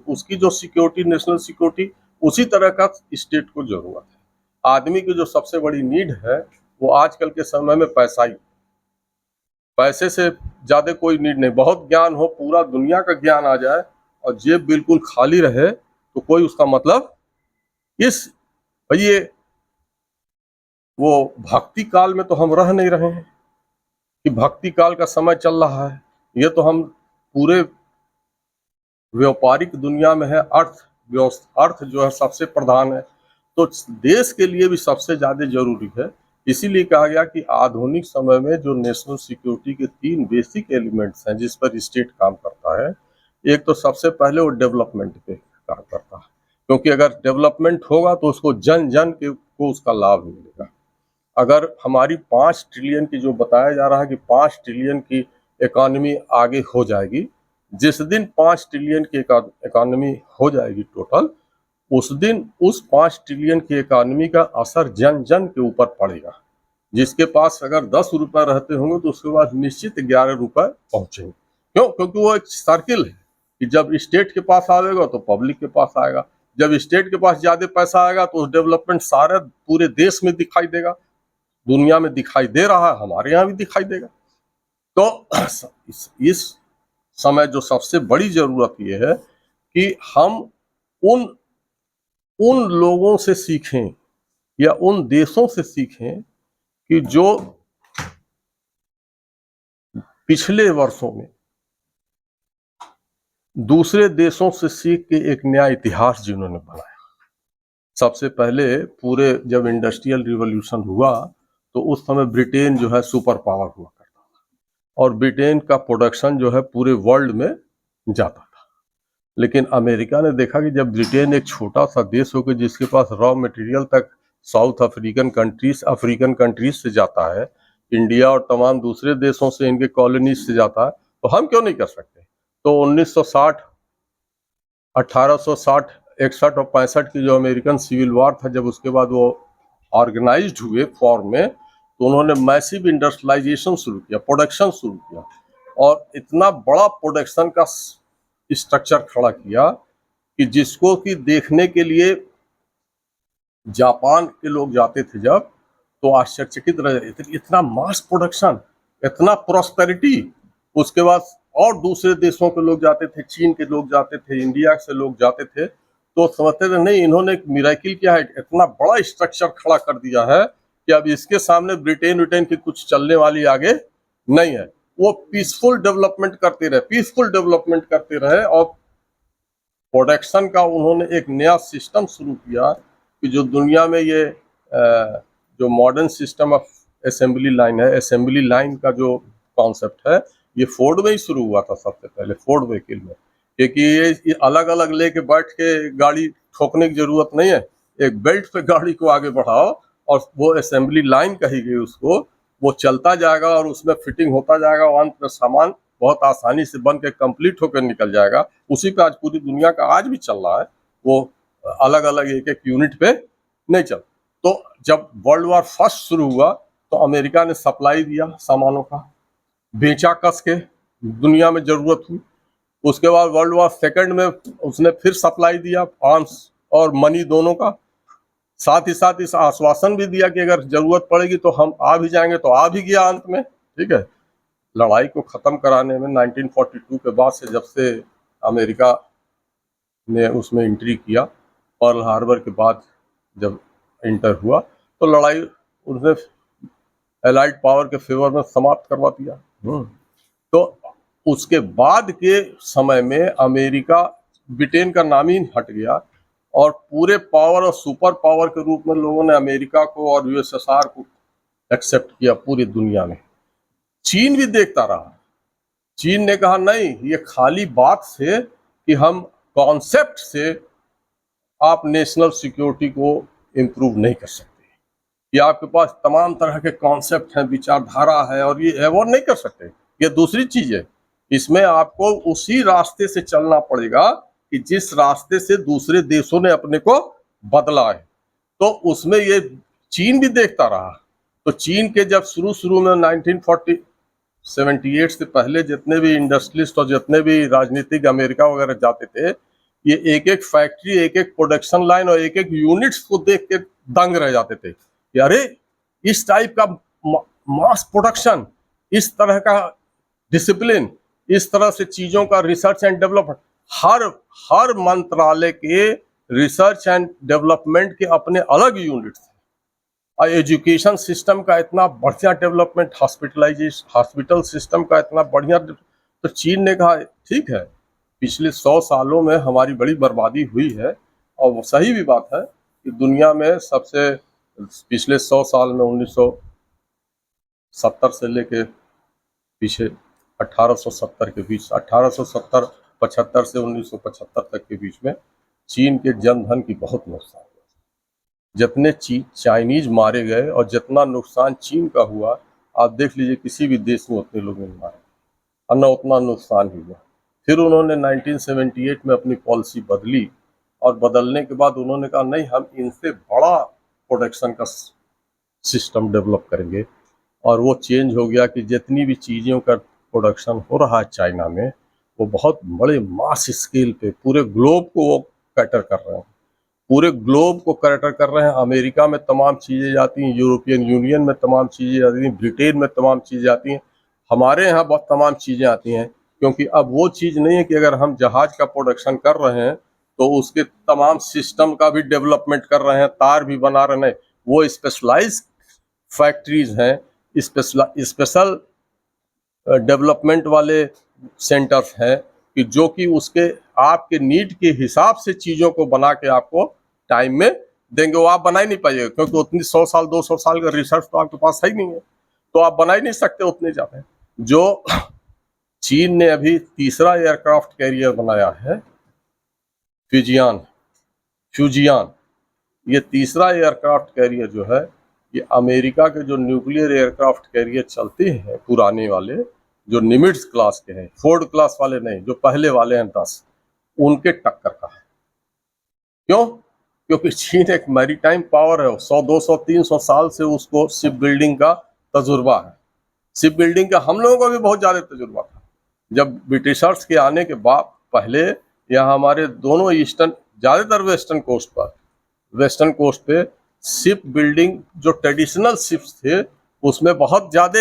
S4: उसकी जो सिक्योरिटी, नेशनल सिक्योरिटी, उसी तरह का स्टेट को जरूरत है। आदमी की जो सबसे बड़ी नीड है वो आजकल के समय में पैसा ही, पैसे से ज्यादा कोई नीड नहीं। बहुत ज्ञान हो, पूरा दुनिया का ज्ञान आ जाए और जेब बिल्कुल खाली रहे, तो कोई उसका मतलब इस ये वो भक्ति काल में तो हम रह नहीं रहे हैं कि भक्ति काल का समय चल रहा है। ये तो हम पूरे व्यापारिक दुनिया में है, अर्थ जो है सबसे प्रधान है, तो देश के लिए भी सबसे ज्यादा जरूरी है। इसीलिए कहा गया कि आधुनिक समय में जो नेशनल सिक्योरिटी के 3 बेसिक एलिमेंट्स हैं जिस पर स्टेट काम करता है, एक तो सबसे पहले वो डेवलपमेंट पे काम करता है, क्योंकि अगर डेवलपमेंट होगा तो उसको जन जन को उसका लाभ मिलेगा। अगर हमारी 5 ट्रिलियन की, जो बताया जा रहा है कि 5 ट्रिलियन की इकॉनमी आगे हो जाएगी, जिस दिन 5 ट्रिलियन की इकॉनमी हो जाएगी टोटल, उस दिन उस 5 ट्रिलियन की इकॉनमी का असर जन जन के ऊपर पड़ेगा। जिसके पास अगर 10 रुपए रहते होंगे तो उसके पास निश्चित 11 रुपए पहुंचेंगे। क्यों? क्योंकि वो एक सर्किल है कि जब स्टेट के पास आएगा तो पब्लिक के पास आएगा, जब स्टेट के पास ज्यादा पैसा आएगा तो डेवलपमेंट सारे पूरे देश में दिखाई देगा, दुनिया में दिखाई दे रहा है, हमारे यहाँ भी दिखाई देगा। तो इस समय जो सबसे बड़ी जरूरत ये है कि हम उन लोगों से सीखें या उन देशों से सीखें कि जो पिछले वर्षों में दूसरे देशों से सीख के एक नया इतिहास जिन्होंने बनाया। सबसे पहले पूरे जब इंडस्ट्रियल रिवॉल्यूशन हुआ तो उस समय ब्रिटेन जो है सुपर पावर हुआ करता था और ब्रिटेन का प्रोडक्शन जो है पूरे वर्ल्ड में जाता था। लेकिन अमेरिका ने देखा कि जब ब्रिटेन एक छोटा सा देश होकर जिसके पास रॉ मटेरियल तक साउथ अफ्रीकन कंट्रीज से जाता है, इंडिया और तमाम दूसरे देशों से, इनके कॉलोनीज से जाता है, तो हम क्यों नहीं कर सकते। तो 1960, 1860, 61 और 65 की जो अमेरिकन सिविल वॉर था, जब उसके बाद वो ऑर्गेनाइज्ड हुए फॉर्म में, तो उन्होंने मैसिव इंडस्ट्रियलाइजेशन शुरू किया, प्रोडक्शन शुरू किया और इतना बड़ा प्रोडक्शन का स्ट्रक्चर खड़ा किया कि जिसको कि देखने के लिए जापान के लोग जाते थे जब, तो आश्चर्यचकित रहे, इतना मास प्रोडक्शन, इतना प्रॉस्पेरिटी। उसके बाद और दूसरे देशों के लोग जाते थे, चीन के लोग जाते थे, इंडिया से लोग जाते थे, तो समझते थे नहीं, इन्होंने एक मिरेकल किया है, इतना बड़ा स्ट्रक्चर खड़ा कर दिया है कि अब इसके सामने ब्रिटेन की कुछ चलने वाली आगे नहीं है। वो पीसफुल डेवलपमेंट करते रहे और प्रोडक्शन का उन्होंने एक नया सिस्टम शुरू किया कि जो दुनिया में ये जो modern system of assembly line है, असेंबली लाइन का जो कॉन्सेप्ट है, ये फोर्ड में ही शुरू हुआ था सबसे पहले, फोर्ड व्हीकल में, क्योंकि ये अलग अलग लेके बैठ के गाड़ी ठोकने की जरूरत नहीं है, एक बेल्ट पे गाड़ी को आगे बढ़ाओ और वो असेंबली लाइन कही गई उसको, वो चलता जाएगा और उसमें फिटिंग होता जाएगा और अंत में सामान बहुत आसानी से बन के कंप्लीट होकर निकल जाएगा। उसी पे आज पूरी दुनिया का आज भी चल रहा है, वो अलग अलग एक एक यूनिट पे नहीं चल। तो जब वर्ल्ड वॉर फर्स्ट शुरू हुआ तो अमेरिका ने सप्लाई दिया सामानों का, बेचा कस के, दुनिया में जरूरत हुई। उसके बाद वर्ल्ड वॉर सेकंड में उसने फिर सप्लाई दिया, आर्म्स और मनी दोनों का। साथ ही साथ इस आश्वासन भी दिया कि अगर जरूरत पड़ेगी तो हम आ भी जाएंगे, तो आ भी गया अंत में। ठीक है, लड़ाई को खत्म कराने में 1942 के बाद से, जब से अमेरिका ने उसमें एंट्री किया, पर्ल हार्बर के बाद जब इंटर हुआ, तो लड़ाई उसने एलाइड पावर के फेवर में समाप्त करवा दिया। तो उसके बाद के समय में अमेरिका, ब्रिटेन का नाम ही हट गया और पूरे पावर और सुपर पावर के रूप में लोगों ने अमेरिका को और यूएसएसआर को एक्सेप्ट किया पूरी दुनिया में। चीन भी देखता रहा। चीन ने कहा नहीं, ये खाली बात से कि हम कॉन्सेप्ट से आप नेशनल सिक्योरिटी को इम्प्रूव नहीं कर सकते, ये आपके पास तमाम तरह के कॉन्सेप्ट हैं, विचारधारा है और ये अवॉइड नहीं कर सकते, ये दूसरी चीज है। इसमें आपको उसी रास्ते से चलना पड़ेगा कि जिस रास्ते से दूसरे देशों ने अपने को बदला है। तो उसमें ये चीन भी देखता रहा। तो चीन के जब शुरू में 1978 से पहले जितने भी इंडस्ट्रियलिस्ट और जितने भी राजनीतिक अमेरिका वगैरह जाते थे, ये एक एक फैक्ट्री, एक एक प्रोडक्शन लाइन और एक एक यूनिट्स को देख के दंग रह जाते थे कि अरे इस टाइप का मास प्रोडक्शन, इस तरह का डिसिप्लिन, इस तरह से चीजों का रिसर्च एंड डेवलपमेंट, हर मंत्रालय के रिसर्च एंड डेवलपमेंट के अपने अलग यूनिट्स थे। और एजुकेशन सिस्टम का इतना बढ़िया डेवलपमेंट, हॉस्पिटल सिस्टम का इतना बढ़िया। तो चीन ने कहा ठीक है, पिछले 100 सालों में हमारी बड़ी बर्बादी हुई है, और वो सही भी बात है कि दुनिया में सबसे पिछले 100 साल में 1970 से लेके पीछे 1870 के बीच, 1875 से 1975 तक के बीच में चीन के जनधन की बहुत नुकसान हुआ। जितने चाइनीज मारे गए और जितना नुकसान चीन का हुआ, आप देख लीजिए किसी भी देश में उतने लोग नहीं मारे और न उतना नुकसान ही हुआ। फिर उन्होंने 1978 में अपनी पॉलिसी बदली और बदलने के बाद उन्होंने कहा नहीं, हम इनसे बड़ा प्रोडक्शन का सिस्टम डेवलप करेंगे। और वो चेंज हो गया कि जितनी भी चीज़ों का प्रोडक्शन हो रहा है चाइना में, वो बहुत बड़े मास स्केल पे पूरे ग्लोब को वो कैटर कर रहे हैं, पूरे ग्लोब को कैटर कर रहे हैं। अमेरिका में तमाम चीज़ें जाती हैं, यूरोपियन यूनियन में तमाम चीज़ें जाती हैं, ब्रिटेन में तमाम चीज़ें आती हैं, हमारे यहाँ बहुत तमाम चीज़ें आती हैं। क्योंकि अब वो चीज़ नहीं है कि अगर हम जहाज का प्रोडक्शन कर रहे हैं तो उसके तमाम सिस्टम का भी डेवलपमेंट कर रहे हैं, तार भी बना रहे हैं। वो स्पेशलाइज फैक्ट्रीज हैं, स्पेशल डेवलपमेंट वाले सेंटर्स हैं कि जो कि उसके आपके नीड के हिसाब से चीज़ों को बना के आपको टाइम में देंगे। वो आप बना ही नहीं पाइएगा क्योंकि उतनी 100 साल 200 साल का रिसर्च तो आपके पास है ही नहीं है, तो आप बना ही नहीं सकते उतने ज़्यादा। जो चीन ने अभी तीसरा एयरक्राफ्ट कैरियर बनाया है, फ्यूजियान, ये तीसरा एयरक्राफ्ट कैरियर जो है, ये अमेरिका के जो न्यूक्लियर एयरक्राफ्ट कैरियर चलते हैं पुराने वाले, जो निमिट्ज क्लास के हैं, फोर्ड क्लास वाले नहीं, जो पहले वाले हैं 10, उनके टक्कर का है। क्यों? क्योंकि चीन एक मैरीटाइम पावर है, 100 200 300 साल से उसको शिप बिल्डिंग का तजुर्बा है। शिप बिल्डिंग का हम लोगों को भी बहुत ज़्यादा तजुर्बा था। जब ब्रिटिशर्स के आने के बाद पहले यहाँ हमारे दोनों ईस्टर्न, ज़्यादातर वेस्टर्न कोस्ट पे शिप बिल्डिंग जो ट्रेडिशनल शिप्स थे उसमें बहुत ज़्यादा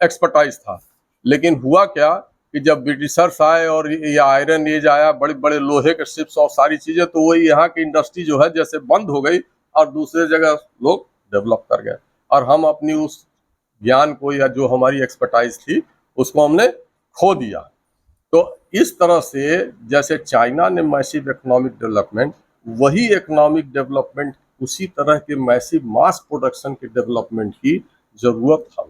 S4: एक्सपर्टाइज था। लेकिन हुआ क्या कि जब ब्रिटिशर्स आए और ये आयरन एज आया, बड़े बड़े लोहे के शिप्स और सारी चीज़ें, तो वही यहाँ की इंडस्ट्री जो है जैसे बंद हो गई और दूसरे जगह लोग डेवलप कर गए, और हम अपनी उस ज्ञान को या जो हमारी एक्सपर्टाइज थी उसको हमने खो दिया। तो इस तरह से जैसे चाइना ने मैसिव इकोनॉमिक डेवलपमेंट, वही इकोनॉमिक डेवलपमेंट उसी तरह के मैसिव मास प्रोडक्शन के डेवलपमेंट की जरूरत है।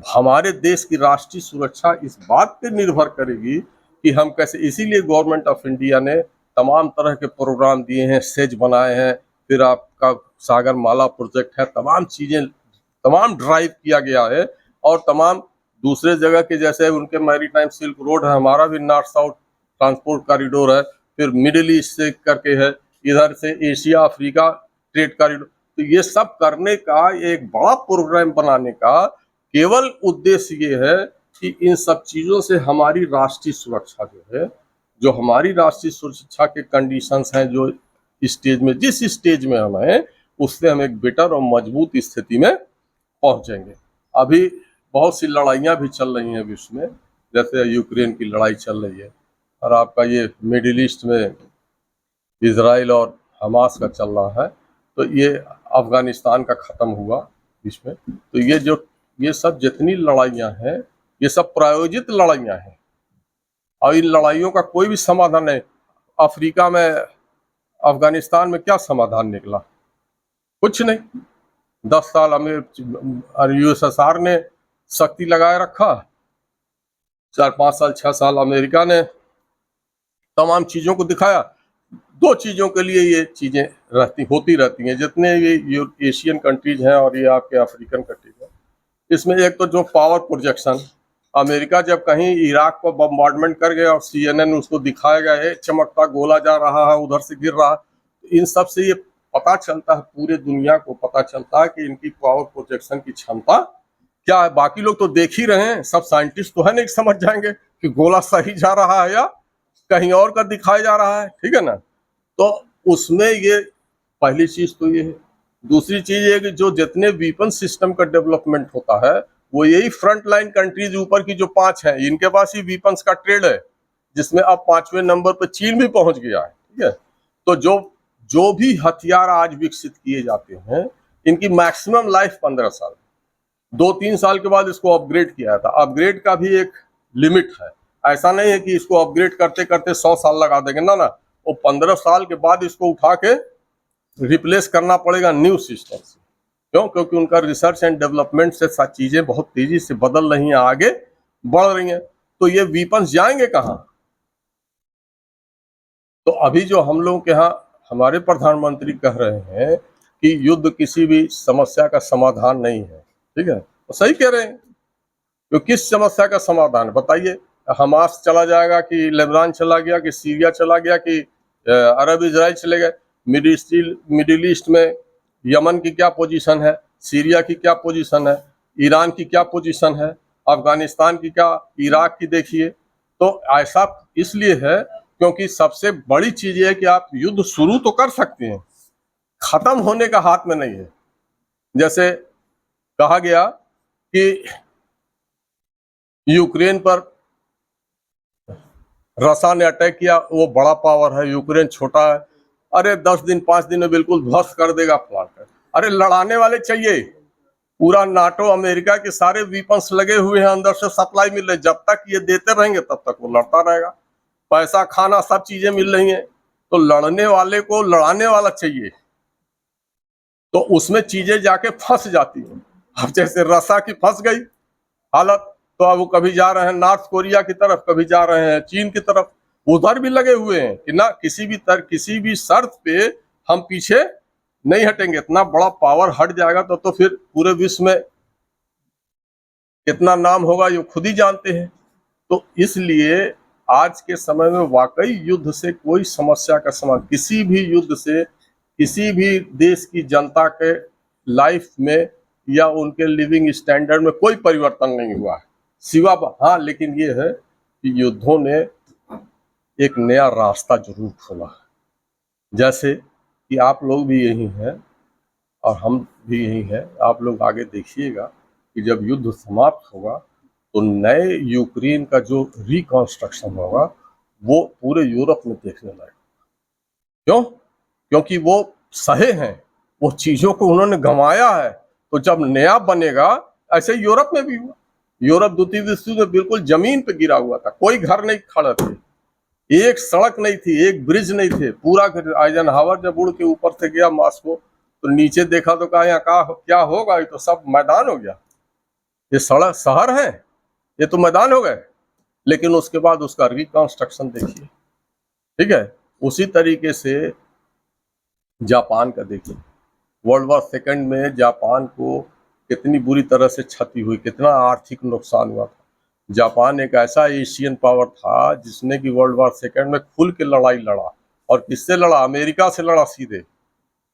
S4: हमारे देश की राष्ट्रीय सुरक्षा इस बात पे निर्भर करेगी कि हम कैसे, इसीलिए गवर्नमेंट ऑफ इंडिया ने तमाम तरह के प्रोग्राम दिए हैं, सेज बनाए हैं, फिर आपका सागर माला प्रोजेक्ट है, तमाम चीजें तमाम ड्राइव किया गया है। और तमाम दूसरे जगह के जैसे उनके मैरीटाइम सिल्क रोड है, हमारा भी नॉर्थ साउथ ट्रांसपोर्ट कॉरिडोर है, फिर मिडिल ईस्ट से करके है, इधर से एशिया अफ्रीका ट्रेड कॉरिडोर। तो ये सब करने का एक बड़ा प्रोग्राम बनाने का केवल उद्देश्य ये है कि इन सब चीजों से हमारी राष्ट्रीय सुरक्षा जो है, जो हमारी राष्ट्रीय सुरक्षा के कंडीशंस हैं, जो स्टेज में जिस स्टेज में हम हैं, उससे हम एक बेटर और मजबूत स्थिति में पहुंचेंगे। अभी बहुत सी लड़ाइयां भी चल रही हैं विश्व में, जैसे यूक्रेन की लड़ाई चल रही है, और आपका ये मिडिल ईस्ट में इजराइल और हमास का चल रहा है, तो ये अफगानिस्तान का ख़त्म हुआ विश्व में। तो ये सब जितनी लड़ाइयाँ हैं, ये सब प्रायोजित लड़ाइयाँ हैं, और इन लड़ाइयों का कोई भी समाधान नहीं। अफ्रीका में, अफगानिस्तान में क्या समाधान निकला? कुछ नहीं। 10 साल यूएसएसआर ने शक्ति लगाए रखा, 4-5 साल 6 साल अमेरिका ने तमाम चीजों को दिखाया। 2 चीजों के लिए ये चीजें होती रहती हैं, जितने ये एशियन कंट्रीज हैं और ये आपके अफ्रीकन कंट्रीज हैं, इसमें एक तो जो पावर प्रोजेक्शन, अमेरिका जब कहीं इराक को बम्बार्डमेंट कर गया और CNN उसको दिखाया गया है, चमकता गोला जा रहा है, उधर से गिर रहा है, तो इन सब से ये पता चलता है, पूरे दुनिया को पता चलता है कि इनकी पावर प्रोजेक्शन की क्षमता क्या है। बाकी लोग तो देख ही रहे हैं, सब साइंटिस्ट तो है नहीं समझ जाएंगे कि गोला सही जा रहा है या कहीं और का दिखाया जा रहा है, ठीक है ना। तो उसमें ये पहली चीज तो ये है। दूसरी चीज ये कि जो जितने वीपन सिस्टम का डेवलपमेंट होता है, वो यही फ्रंट लाइन कंट्रीज ऊपर की जो 5 हैं, इनके पास ही वीपन्स का ट्रेड है, जिसमें अब 5वें नंबर पर चीन भी पहुंच गया है, ठीक है। तो जो भी हथियार आज विकसित किए जाते हैं, इनकी मैक्सिमम लाइफ 15 साल, 2-3 साल के बाद इसको अपग्रेड किया था। अपग्रेड का भी एक लिमिट है, ऐसा नहीं है कि इसको अपग्रेड करते करते 100 साल लगा देंगे, ना, वो 15 साल के बाद इसको उठा के रिप्लेस करना पड़ेगा न्यू सिस्टम से। क्यों? क्योंकि उनका रिसर्च एंड डेवलपमेंट से चीजें बहुत तेजी से बदल रही हैं, आगे बढ़ रही हैं। तो ये वीपन्स जाएंगे कहाँ? तो अभी जो हम लोगों के यहाँ हमारे प्रधानमंत्री कह रहे हैं कि युद्ध किसी भी समस्या का समाधान नहीं है, ठीक है, तो सही कह रहे हैं। तो किस समस्या का समाधान बताइए? हमास चला जाएगा कि लेबनान चला गया कि सीरिया चला गया कि अरब इजराइल चले गए? मिडिल ईस्ट में यमन की क्या पोजीशन है, सीरिया की क्या पोजीशन है, ईरान की क्या पोजीशन है, अफगानिस्तान की क्या, इराक की देखिए। तो ऐसा इसलिए है क्योंकि सबसे बड़ी चीज ये है कि आप युद्ध शुरू तो कर सकते हैं, खत्म होने का हाथ में नहीं है। जैसे कहा गया कि यूक्रेन पर रसा ने अटैक किया, वो बड़ा पावर है, यूक्रेन छोटा है, अरे 10 दिन 5 दिन में बिल्कुल ध्वस्त कर देगा प्लांट। अरे लड़ाने वाले चाहिए, पूरा नाटो अमेरिका के सारे वीपन्स लगे हुए हैं, अंदर से सप्लाई मिल रही है, जब तक ये देते रहेंगे तब तक वो लड़ता रहेगा, पैसा खाना सब चीजें मिल रही हैं। तो लड़ने वाले को लड़ाने वाला चाहिए, तो उसमें चीजें जाके फंस जाती हैं। अब जैसे रसा की फंस गई हालत, तो अब वो कभी जा रहे हैं नॉर्थ कोरिया की तरफ, कभी जा रहे हैं चीन की तरफ, उधर भी लगे हुए हैं कि ना किसी भी शर्त पे हम पीछे नहीं हटेंगे। इतना बड़ा पावर हट जाएगा तो फिर पूरे विश्व में कितना नाम होगा ये खुद ही जानते हैं। तो इसलिए आज के समय में वाकई युद्ध से कोई समस्या का समाधान, किसी भी युद्ध से किसी भी देश की जनता के लाइफ में या उनके लिविंग स्टैंडर्ड में कोई परिवर्तन नहीं हुआ है, सिवा हाँ, लेकिन ये है कि युद्धों ने एक नया रास्ता जरूर खोला है। जैसे कि आप लोग भी यही हैं और हम भी यही हैं। आप लोग आगे देखिएगा कि जब युद्ध समाप्त होगा तो नए यूक्रेन का जो रिकॉन्स्ट्रक्शन होगा वो पूरे यूरोप में देखने लायक। क्यों? क्योंकि वो सहे हैं, वो चीजों को उन्होंने गंवाया है, तो जब नया बनेगा, ऐसे यूरोप में भी हुआ। यूरोप द्वितीय विश्व में बिल्कुल जमीन पे गिरा हुआ था, कोई घर नहीं खड़ा थे, एक सड़क नहीं थी, एक ब्रिज नहीं थे, पूरा आइजनहावर जब उड़ के ऊपर से गया मॉस्को तो नीचे देखा तो कहा यहाँ क्या होगा, ये तो सब मैदान हो गया, ये सड़क शहर है, ये तो मैदान हो गए। लेकिन उसके बाद उसका रिकंस्ट्रक्शन देखिए, ठीक है, उसी तरीके से जापान का देखिए, वर्ल्ड वॉर सेकंड में जापान को कितनी बुरी तरह से क्षति हुई, कितना आर्थिक नुकसान हुआ था। जापान एक ऐसा एशियन पावर था जिसने कि वर्ल्ड वॉर सेकंड में खुल के लड़ाई लड़ा, और किससे लड़ा? अमेरिका से लड़ा सीधे।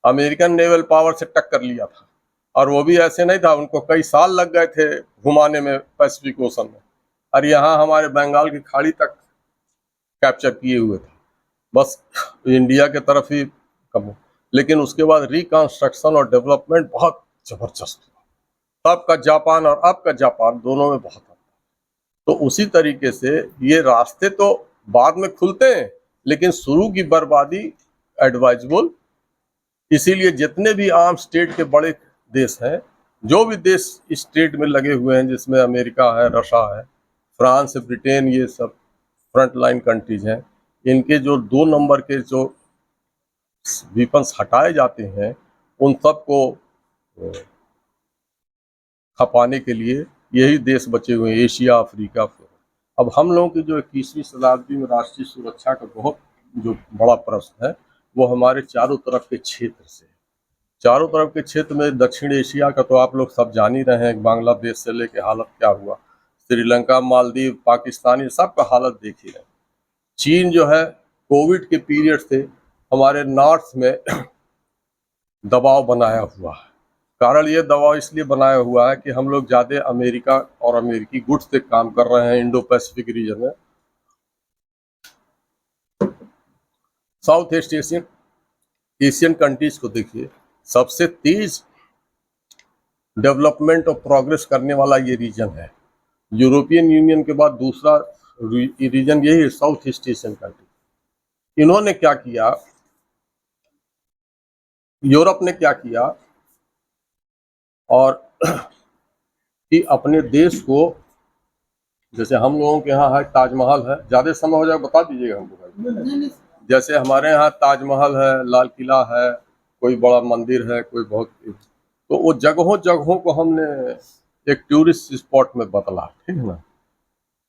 S4: अमेरिकन नेवल पावर से टक्कर लिया था, और वो भी ऐसे नहीं था, उनको कई साल लग गए थे घुमाने में पैसिफिक ओशन में, और यहाँ हमारे बंगाल की खाड़ी तक कैप्चर किए हुए थे, बस इंडिया के तरफ ही कम। लेकिन उसके बाद रिकंस्ट्रक्शन और डेवलपमेंट बहुत जबरदस्त हुआ, तब का जापान और अब का जापान दोनों में बहुत अंतर। तो उसी तरीके से ये रास्ते तो बाद में खुलते हैं, लेकिन शुरू की बर्बादी एडवाइजेबल। इसीलिए जितने भी आर्म स्टेट के बड़े देश हैं, जो भी देश इस ट्रेड में लगे हुए हैं, जिसमें अमेरिका है, रशिया है, फ्रांस, ब्रिटेन, ये सब फ्रंट लाइन कंट्रीज हैं, इनके जो 2 नंबर के जो वेपन्स हटाए जाते हैं, उन सबको खपाने के लिए यही देश बचे हुए हैं, एशिया, अफ्रीका। अब हम लोगों की जो 21वीं शताब्दी में राष्ट्रीय सुरक्षा का बहुत जो बड़ा प्रश्न है, वो हमारे चारों तरफ के क्षेत्र से, चारों तरफ के क्षेत्र में दक्षिण एशिया का तो आप लोग सब जान ही रहे हैं, बांग्लादेश से लेके हालत क्या हुआ, श्रीलंका, मालदीव, पाकिस्तान, ये सब का हालत देख ही रहे। चीन जो है कोविड के पीरियड से हमारे नॉर्थ में दबाव बनाया हुआ है। कारण ये दबाव इसलिए बनाया हुआ है कि हम लोग ज़्यादा अमेरिका और अमेरिकी गुड्स से काम कर रहे हैं इंडो पैसिफिक रीजन में। साउथ ईस्ट एशियन कंट्रीज को देखिए, सबसे तेज डेवलपमेंट और प्रोग्रेस करने वाला ये रीजन है। यूरोपियन यूनियन के बाद दूसरा रीजन यही है, साउथ ईस्ट एशियन कंट्री। इन्होंने क्या किया, यूरोप ने क्या किया, और कि अपने देश को, जैसे हम लोगों के यहाँ है ताजमहल है, ज्यादा समय हो जाए बता दीजिएगा हमको भाई। जैसे हमारे यहाँ ताजमहल है, लाल किला है, कोई बड़ा मंदिर है, कोई बहुत, तो वो जगहों जगहों को हमने एक टूरिस्ट स्पॉट में बदला, ठीक है ना।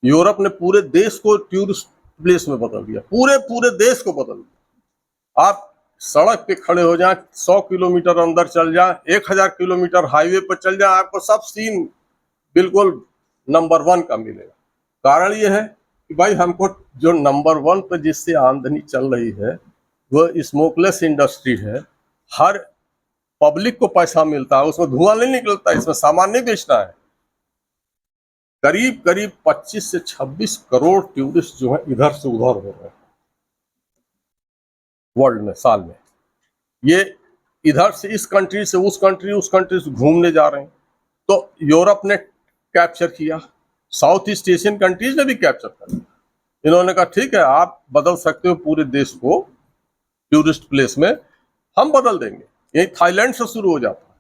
S4: यूरोप ने पूरे देश को टूरिस्ट प्लेस में बदल दिया, पूरे देश को बदल दिया। आप सड़क पे खड़े हो जाएं, 100 किलोमीटर अंदर चल जाएं, 1000 किलोमीटर हाईवे पर चल जाएं, आपको सब सीन बिल्कुल नंबर 1 का मिलेगा। कारण ये है कि भाई हमको जो नंबर 1 पे जिससे आमदनी चल रही है वो स्मोकलेस इंडस्ट्री है। हर पब्लिक को पैसा मिलता है, उसमें धुआं नहीं निकलता, इसमें सामान नहीं बेचना है। करीब 25 से 26 करोड़ टूरिस्ट जो है इधर से उधर हो रहे हैं वर्ल्ड में साल में। ये इधर से इस कंट्री से उस कंट्री से घूमने जा रहे हैं। तो यूरोप ने कैप्चर किया, साउथ ईस्ट एशियन कंट्रीज ने भी कैप्चर कर लिया। इन्होंने कहा ठीक है, आप बदल सकते हो पूरे देश को टूरिस्ट प्लेस में, हम बदल देंगे। यही थाईलैंड से शुरू हो जाता है।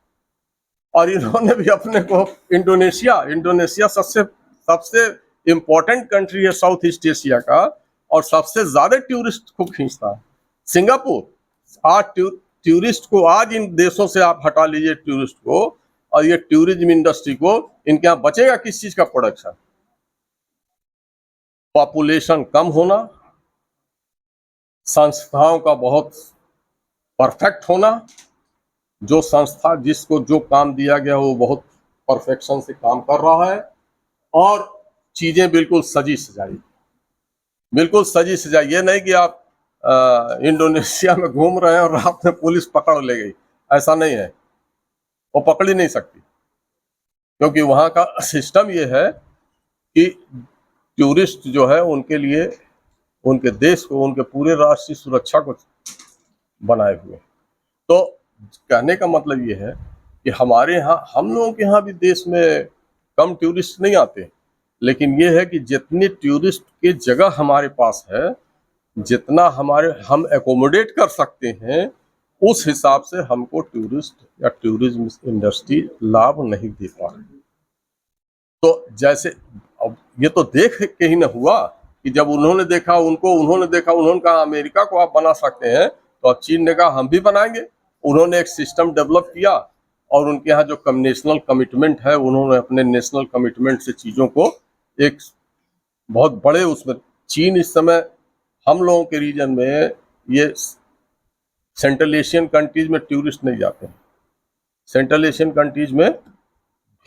S4: और इन्होंने भी अपने को इंडोनेशिया सबसे इम्पोर्टेंट कंट्री है साउथ ईस्ट एशिया का, और सबसे ज्यादा टूरिस्ट को खींचता है। सिंगापुर, आज टूरिस्ट को, आज इन देशों से आप हटा लीजिए टूरिस्ट को, और ये टूरिज्म इंडस्ट्री को, इनके यहाँ बचेगा किस चीज का प्रोडक्शन? पॉपुलेशन कम होना, संस्थाओं का बहुत परफेक्ट होना, जो संस्था जिसको जो काम दिया गया वो बहुत परफेक्शन से काम कर रहा है, और चीजें बिल्कुल सजी सजाई, बिल्कुल सजी सजाई। ये नहीं कि आप इंडोनेशिया में घूम रहे हैं और रात में पुलिस पकड़ ले गई, ऐसा नहीं है, वो पकड़ ही नहीं सकती। क्योंकि वहाँ का सिस्टम ये है कि टूरिस्ट जो है उनके लिए, उनके देश को, उनके पूरे राष्ट्रीय सुरक्षा को बनाए हुए। तो कहने का मतलब ये है कि हमारे यहाँ, हम लोगों के यहाँ भी देश में कम टूरिस्ट नहीं आते, लेकिन ये है कि जितने टूरिस्ट की जगह हमारे पास है, जितना हम एकोमोडेट कर सकते हैं, उस हिसाब से हमको टूरिस्ट या टूरिज्म इंडस्ट्री लाभ नहीं दे पा रही। तो जैसे अब ये तो देख के ही न हुआ कि जब उन्होंने देखा, उन्होंने कहा अमेरिका को आप बना सकते हैं, तो अब चीन ने कहा हम भी बनाएंगे। उन्होंने एक सिस्टम डेवलप किया, और उनके यहाँ जो नेशनल कमिटमेंट है, उन्होंने अपने नेशनल कमिटमेंट से चीज़ों को एक बहुत बड़े उसमें, चीन इस समय हम लोगों के रीजन में ये सेंट्रल एशियन कंट्रीज में टूरिस्ट नहीं जाते हैं, सेंट्रल एशियन कंट्रीज में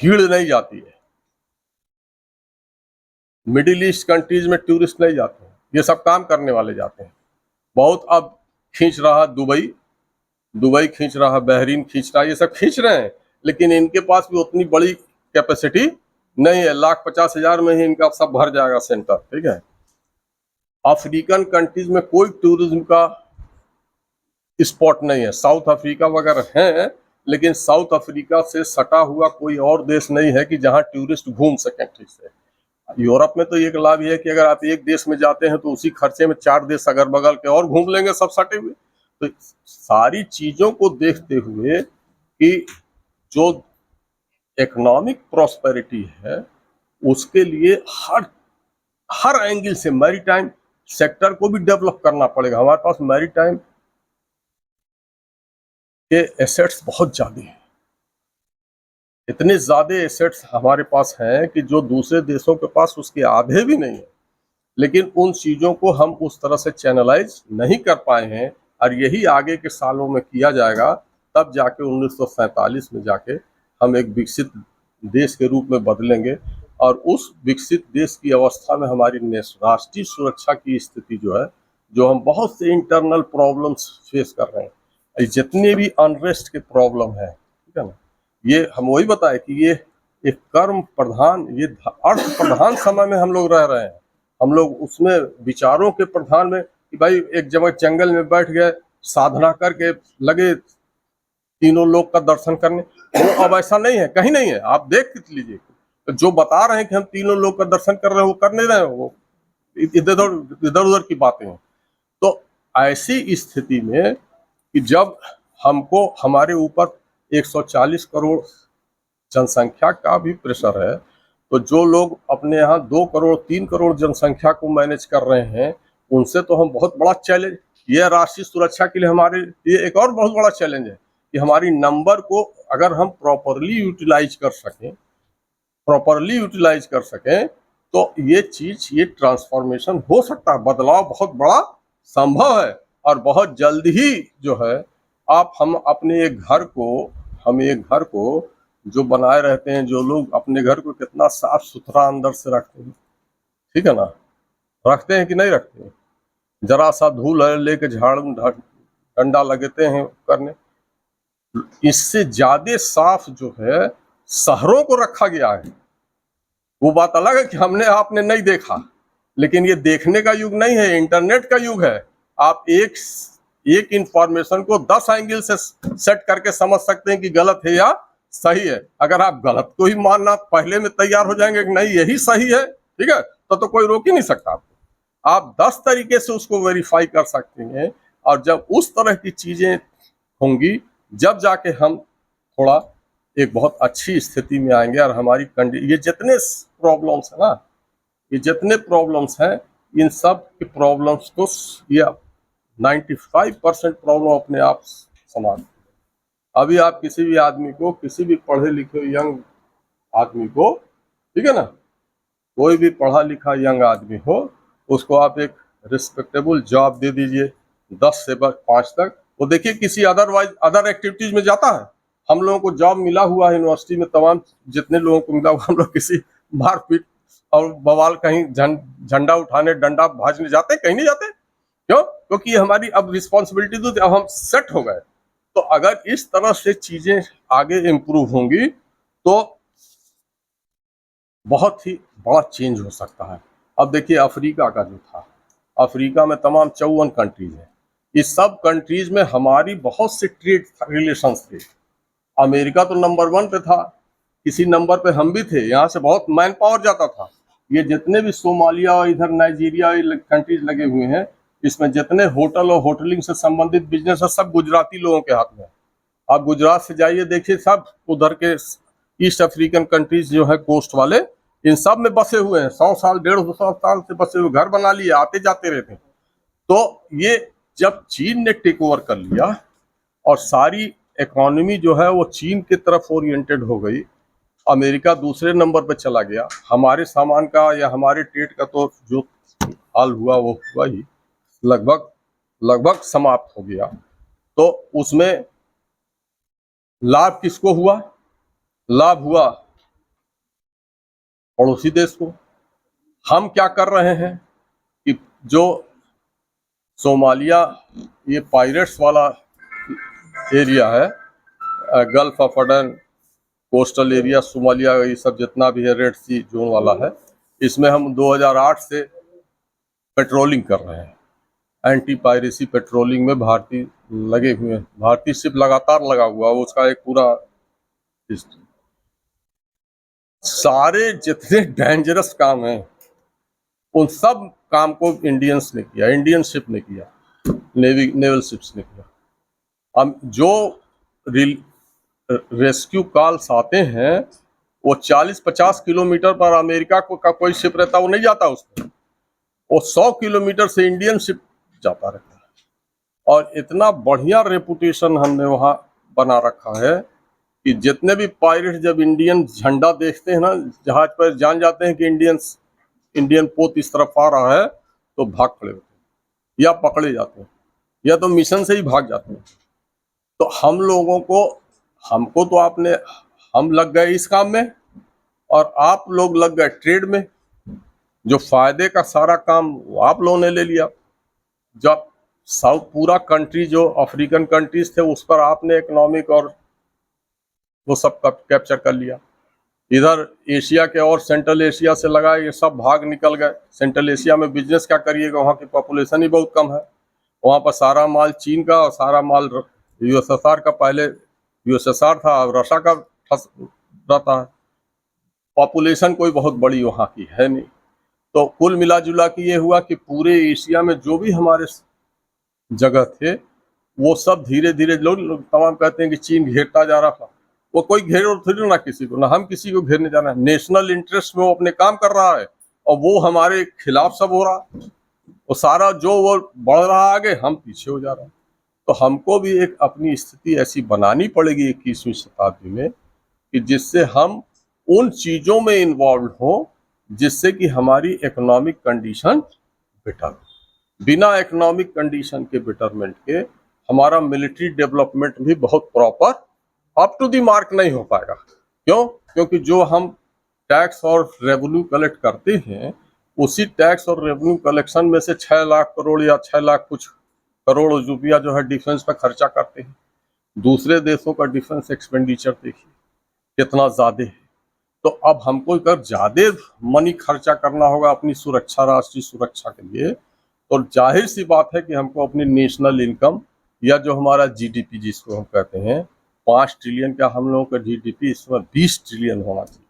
S4: भीड़ नहीं जाती है, मिडिल ईस्ट कंट्रीज में टूरिस्ट नहीं जाते हैं, ये सब काम करने वाले जाते हैं। बहुत अब खींच रहा दुबई खींच रहा, बहरीन खींच रहा, ये सब खींच रहे हैं, लेकिन इनके पास भी उतनी बड़ी कैपेसिटी नहीं है। 1,50,000 में ही इनका सब भर जाएगा सेंटर, ठीक है। अफ्रीकन कंट्रीज में कोई टूरिज्म का स्पॉट नहीं है, साउथ अफ्रीका वगैरह हैं, लेकिन साउथ अफ्रीका से सटा हुआ कोई और देश नहीं है कि जहां टूरिस्ट घूम सकें ठीक से। यूरोप में तो एक लाभ है कि अगर आप एक देश में जाते हैं तो उसी खर्चे में 4 देश अगर बगल के और घूम लेंगे सब सटे हुए। तो सारी चीजों को देखते हुए कि जो इकोनॉमिक प्रॉस्पेरिटी है उसके लिए हर एंगल से मैरीटाइम सेक्टर को भी डेवलप करना पड़ेगा। हमारे पास मैरीटाइम के एसेट्स बहुत ज्यादा हैं, इतने ज्यादा एसेट्स हमारे पास हैं कि जो दूसरे देशों के पास उसके आधे भी नहीं है, लेकिन उन चीजों को हम उस तरह से चैनलाइज नहीं कर पाए हैं, और यही आगे के सालों में किया जाएगा। तब जाके 1947 में जाके हम एक विकसित देश के रूप में बदलेंगे, और उस विकसित देश की अवस्था में हमारी राष्ट्रीय सुरक्षा की स्थिति जो है, जो हम बहुत से इंटरनल प्रॉब्लम्स फेस कर रहे हैं, जितने भी अनरेस्ट के प्रॉब्लम है, ठीक है ना, ये हम वही बताए कि ये एक कर्म प्रधान, ये अर्थ प्रधान समय में हम लोग रह रहे हैं। हम लोग उसमें विचारों के प्रधान में कि भाई एक जगह जंगल में बैठ गए, साधना करके लगे तीनों लोग का दर्शन करने, वो अब ऐसा नहीं है, कहीं नहीं है। आप देख लीजिए, तो जो बता रहे हैं कि हम तीनों लोग का दर्शन कर रहे हैं वो कर नहीं रहे हैं, वो इधर उधर की बातें हैं। तो ऐसी स्थिति में कि जब हमको हमारे ऊपर 140 करोड़ जनसंख्या का भी प्रेशर है, तो जो लोग अपने यहाँ 2 करोड़ 3 करोड़ जनसंख्या को मैनेज कर रहे हैं, उनसे तो हम बहुत बड़ा चैलेंज, ये राष्ट्रीय सुरक्षा के लिए हमारे लिए एक और बहुत बड़ा चैलेंज है कि हमारी नंबर को अगर हम प्रॉपरली यूटिलाइज कर सकें तो ये चीज, ये ट्रांसफॉर्मेशन हो सकता है, बदलाव बहुत बड़ा संभव है। और बहुत जल्द ही जो है हम अपने एक घर को जो बनाए रहते हैं, जो लोग अपने घर को कितना साफ सुथरा अंदर से रखते हैं, ठीक है ना, रखते हैं कि नहीं रखते हैं, जरा सा धूल है लेके झाड़ू डंडा लगते हैं करने, इससे ज्यादा साफ जो है शहरों को रखा गया है। वो बात अलग है कि हमने आपने नहीं देखा, लेकिन ये देखने का युग नहीं है, इंटरनेट का युग है। आप एक इंफॉर्मेशन को 10 एंगल से सेट करके समझ सकते हैं कि गलत है या सही है। अगर आप गलत को ही मानना पहले में तैयार हो जाएंगे कि नहीं यही सही है, ठीक है, तो कोई रोक ही नहीं सकता आपको। आप 10 तरीके से उसको वेरीफाई कर सकते हैं, और जब उस तरह की चीजें होंगी, जब जाके हम थोड़ा एक बहुत अच्छी स्थिति में आएंगे। और हमारी ये जितने प्रॉब्लम्स हैं, इन सब के प्रॉब्लम्स को ये 95% प्रॉब्लम अपने आप समाधान। अभी आप किसी भी आदमी को, किसी भी पढ़े लिखे यंग आदमी को, ठीक है ना, कोई भी पढ़ा लिखा यंग आदमी हो, उसको आप एक रिस्पेक्टेबल जॉब दे दीजिए 10 से 5 तक, वो देखिए किसी अदर एक्टिविटीज में जाता है। हम लोगों को जॉब मिला हुआ है यूनिवर्सिटी में, तमाम जितने लोगों को मिला हुआ, हम लोग किसी मारपीट और बवाल, कहीं झंडा उठाने, डंडा भाजने जाते, कहीं नहीं जाते। क्यों? क्योंकि हमारी अब रिस्पॉन्सिबिलिटी तो अब हम सेट हो गए। तो अगर इस तरह से चीजें आगे इम्प्रूव होंगी तो बहुत ही बड़ा चेंज हो सकता है। अब देखिए अफ्रीका का जो था, अफ्रीका में तमाम 54 कंट्रीज है। इस सब कंट्रीज में हमारी बहुत से ट्रेड रिलेशंस थे। अमेरिका तो नंबर 1 पे था, किसी नंबर पे हम भी थे, यहाँ से बहुत मैन पावर जाता था। ये जितने भी सोमालिया और इधर नाइजीरिया कंट्रीज लगे हुए हैं, इसमें जितने होटल और होटलिंग से संबंधित बिजनेस है, सब गुजराती लोगों के हाथ में। आप गुजरात से जाइए, देखिए सब उधर के ईस्ट अफ्रीकन कंट्रीज जो है कोस्ट वाले, इन सब में बसे हुए हैं। 100 साल 150 साल से बसे हुए, घर बना लिए, आते जाते रहते हैं। तो ये जब चीन ने टेक ओवर कर लिया और सारी इकोनॉमी जो है वो चीन की तरफ ओरिएंटेड हो गई, अमेरिका दूसरे नंबर पर चला गया, हमारे सामान का या हमारे ट्रेड का तो जो हाल हुआ वो हुआ ही लगभग लगभग समाप्त हो गया, तो उसमें लाभ किसको हुआ? लाभ हुआ पड़ोसी देश को। हम क्या कर रहे हैं कि जो सोमालिया, ये पायरेट्स वाला एरिया है, Gulf of Aden, coastal area, Somalia, ये सब जितना भी है, रेड सी जोन वाला है, इसमें हम 2008 से पेट्रोलिंग कर रहे हैं। एंटी पायरेसी पेट्रोलिंग में भारतीय लगे हुए हैं, भारतीय शिप लगातार लगा हुआ है, उसका एक पूरा हिस्ट्री। सारे जितने डेंजरस काम हैं उन सब काम को इंडियंस ने किया, इंडियन शिप ने किया, नेवल शिप्स ने किया। हम जो रेस्क्यू कॉल्स आते हैं वो 40-50 किलोमीटर पर अमेरिका का कोई शिप रहता वो नहीं जाता उसमें, वो 100 किलोमीटर से इंडियन शिप जाता रहता है। और इतना बढ़िया रेपुटेशन हमने वहाँ बना रखा है कि जितने भी पायरेट जब इंडियन झंडा देखते हैं ना जहाज पर, जान जाते हैं कि इंडियन पोत इस तरफ आ रहा है, तो भाग खड़े होते हैं या पकड़े जाते हैं या तो मिशन से ही भाग जाते हैं। तो हम लोगों को, हमको तो हम लग गए इस काम में और आप लोग लग गए ट्रेड में। जो फायदे का सारा काम आप लोगों ने ले लिया। जब साउथ पूरा कंट्री, जो अफ्रीकन कंट्रीज थे, उस पर आपने इकोनॉमिक और वो सब कैप्चर कर लिया। इधर एशिया के और सेंट्रल एशिया से लगा, ये सब भाग निकल गए। सेंट्रल एशिया में बिजनेस क्या करिएगा, वहाँ की पॉपुलेशन ही बहुत कम है। वहाँ पर सारा माल चीन का और सारा माल यूएसएसआर का, पहले यूएसएसआर था, अब रशिया का फंस रहता है। पॉपुलेशन कोई बहुत बड़ी वहाँ की है नहीं। तो कुल मिला जुला के ये हुआ कि पूरे एशिया में जो भी हमारे जगह थे वो सब धीरे धीरे लोग तमाम कहते हैं कि चीन घेरता जा रहा था। वो कोई घेर और थोड़ी ना किसी को, ना हम किसी को घेरने जा रहे हैं। नेशनल इंटरेस्ट में वो अपने काम कर रहा है और वो हमारे खिलाफ सब हो रहा है। वो सारा जो वो बढ़ रहा आगे, हम पीछे हो जा रहे हैं। तो हमको भी एक अपनी स्थिति ऐसी बनानी पड़ेगी 21वीं शताब्दी में कि जिससे हम उन चीजों में इन्वॉल्व हो जिससे कि हमारी इकोनॉमिक कंडीशन बेटर हो। बिना इकोनॉमिक कंडीशन के बेटरमेंट के हमारा मिलिट्री डेवलपमेंट भी बहुत proper up to the mark नहीं हो पाएगा। क्यों? क्योंकि जो हम टैक्स और रेवेन्यू कलेक्ट करते हैं, उसी टैक्स और रेवेन्यू कलेक्शन में से 6 लाख करोड़ या 6 लाख कुछ करोड़ रुपया जो है डिफेंस पे खर्चा करते हैं। दूसरे देशों का डिफेंस एक्सपेंडिचर देखिए कितना ज्यादा है। तो अब हमको अगर ज्यादा मनी खर्चा करना होगा अपनी सुरक्षा, राष्ट्रीय सुरक्षा के लिए, तो जाहिर सी बात है कि हमको अपनी नेशनल इनकम या जो हमारा जीडीपी जिसको हम कहते हैं, 5 ट्रिलियन का हम लोगों का जीडीपी, इसमें 20 ट्रिलियन होना चाहिए,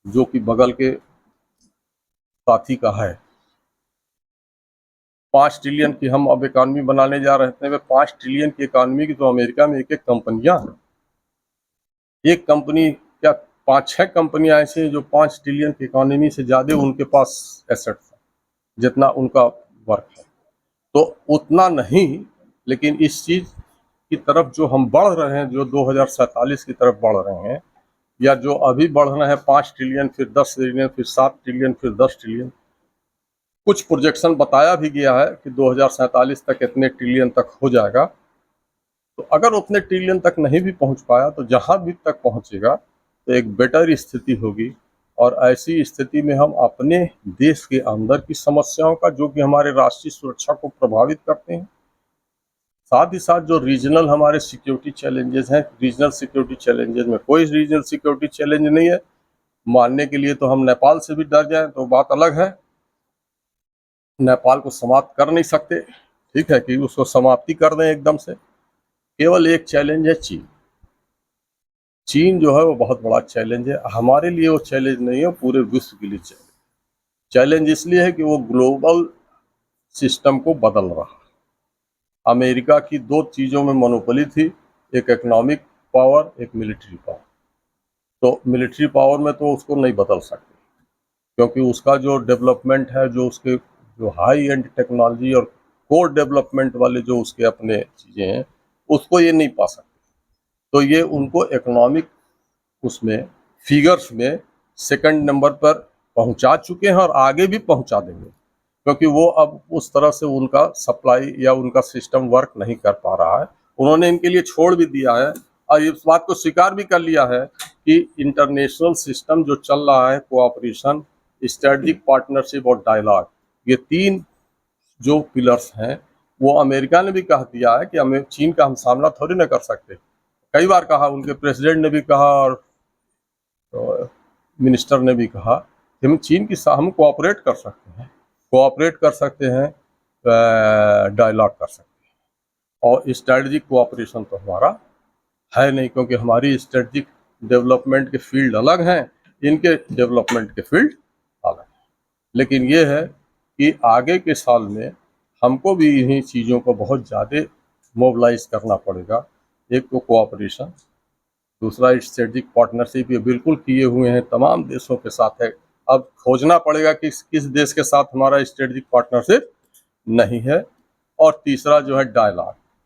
S4: जो कि बगल के साथी का है। 5 ट्रिलियन की हम अब इकॉनमी बनाने जा रहे हैं। 5 ट्रिलियन की इकॉनमी की तो अमेरिका में एक कंपनियां हैं। एक कंपनी क्या 5-6 कंपनियां ऐसी हैं जो 5 ट्रिलियन की इकॉनमी से ज्यादा उनके पास एसेट्स है जितना उनका वर्क है। तो उतना नहीं, लेकिन इस चीज की तरफ जो हम बढ़ रहे हैं, जो 2047 की तरफ बढ़ रहे हैं, या जो अभी बढ़ रहे हैं 5 ट्रिलियन, फिर 10 ट्रिलियन, फिर 7 ट्रिलियन, फिर 10 ट्रिलियन, कुछ प्रोजेक्शन बताया भी गया है कि 2047 तक इतने ट्रिलियन तक हो जाएगा। तो अगर उतने ट्रिलियन तक नहीं भी पहुंच पाया तो जहां भी तक पहुंचेगा तो एक बेटर स्थिति होगी। और ऐसी स्थिति में हम अपने देश के अंदर की समस्याओं का, जो कि हमारे राष्ट्रीय सुरक्षा को प्रभावित करते हैं, साथ ही साथ जो रीजनल हमारे सिक्योरिटी चैलेंजेस हैं, रीजनल सिक्योरिटी चैलेंजेस में कोई रीजनल सिक्योरिटी चैलेंज नहीं है। मानने के लिए तो हम नेपाल से भी डर जाएं तो बात अलग है। नेपाल को समाप्त कर नहीं सकते, ठीक है, कि उसको समाप्ति कर दें एकदम से। केवल एक चैलेंज है चीन। चीन जो है वो बहुत बड़ा चैलेंज है हमारे लिए। वो चैलेंज नहीं है, पूरे विश्व के लिए चैलेंज इसलिए है कि वो ग्लोबल सिस्टम को बदल रहा है। अमेरिका की 2 चीज़ों में मोनोपोली थी, एक इकोनॉमिक पावर, एक मिलिट्री पावर। तो मिलिट्री पावर में तो उसको नहीं बदल सकते, क्योंकि उसका जो डेवलपमेंट है, जो उसके जो हाई एंड टेक्नोलॉजी और कोर डेवलपमेंट वाले जो उसके अपने चीज़ें हैं, उसको ये नहीं पा सकते। तो ये उनको इकोनॉमिक उसमें फिगर्स में सेकंड नंबर पर पहुंचा चुके हैं और आगे भी पहुंचा देंगे। क्योंकि वो अब उस तरह से उनका सप्लाई या उनका सिस्टम वर्क नहीं कर पा रहा है। उन्होंने इनके लिए छोड़ भी दिया है और इस बात को स्वीकार भी कर लिया है कि इंटरनेशनल सिस्टम जो चल रहा है, कोऑपरेशन, स्ट्रेटेजिक पार्टनरशिप और डायलॉग, ये 3 जो पिलर्स हैं वो अमेरिका ने भी कह दिया है कि हमें चीन का हम सामना थोड़ी ना कर सकते। कई बार कहा, उनके प्रेसिडेंट ने भी कहा और मिनिस्टर ने भी कहा कि हम चीन की हम कोऑपरेट कर सकते हैं, डायलॉग कर सकते हैं। और स्ट्रेटजिक कोऑपरेशन तो हमारा है नहीं, क्योंकि हमारी स्ट्रेटजिक डेवलपमेंट के फील्ड अलग हैं, इनके डेवलपमेंट के फील्ड अलग हैं। लेकिन ये है कि आगे के साल में हमको भी इन्हीं चीज़ों को बहुत ज़्यादा मोबिलाइज करना पड़ेगा। एक तो कोऑपरेशन, दूसरा स्ट्रेटजिक पार्टनरशिप, ये बिल्कुल किए हुए हैं, तमाम देशों के साथ है। अब खोजना पड़ेगा कि किस देश के साथ हमारा स्ट्रेटजिक पार्टनरशिप नहीं है। और तीसरा जो है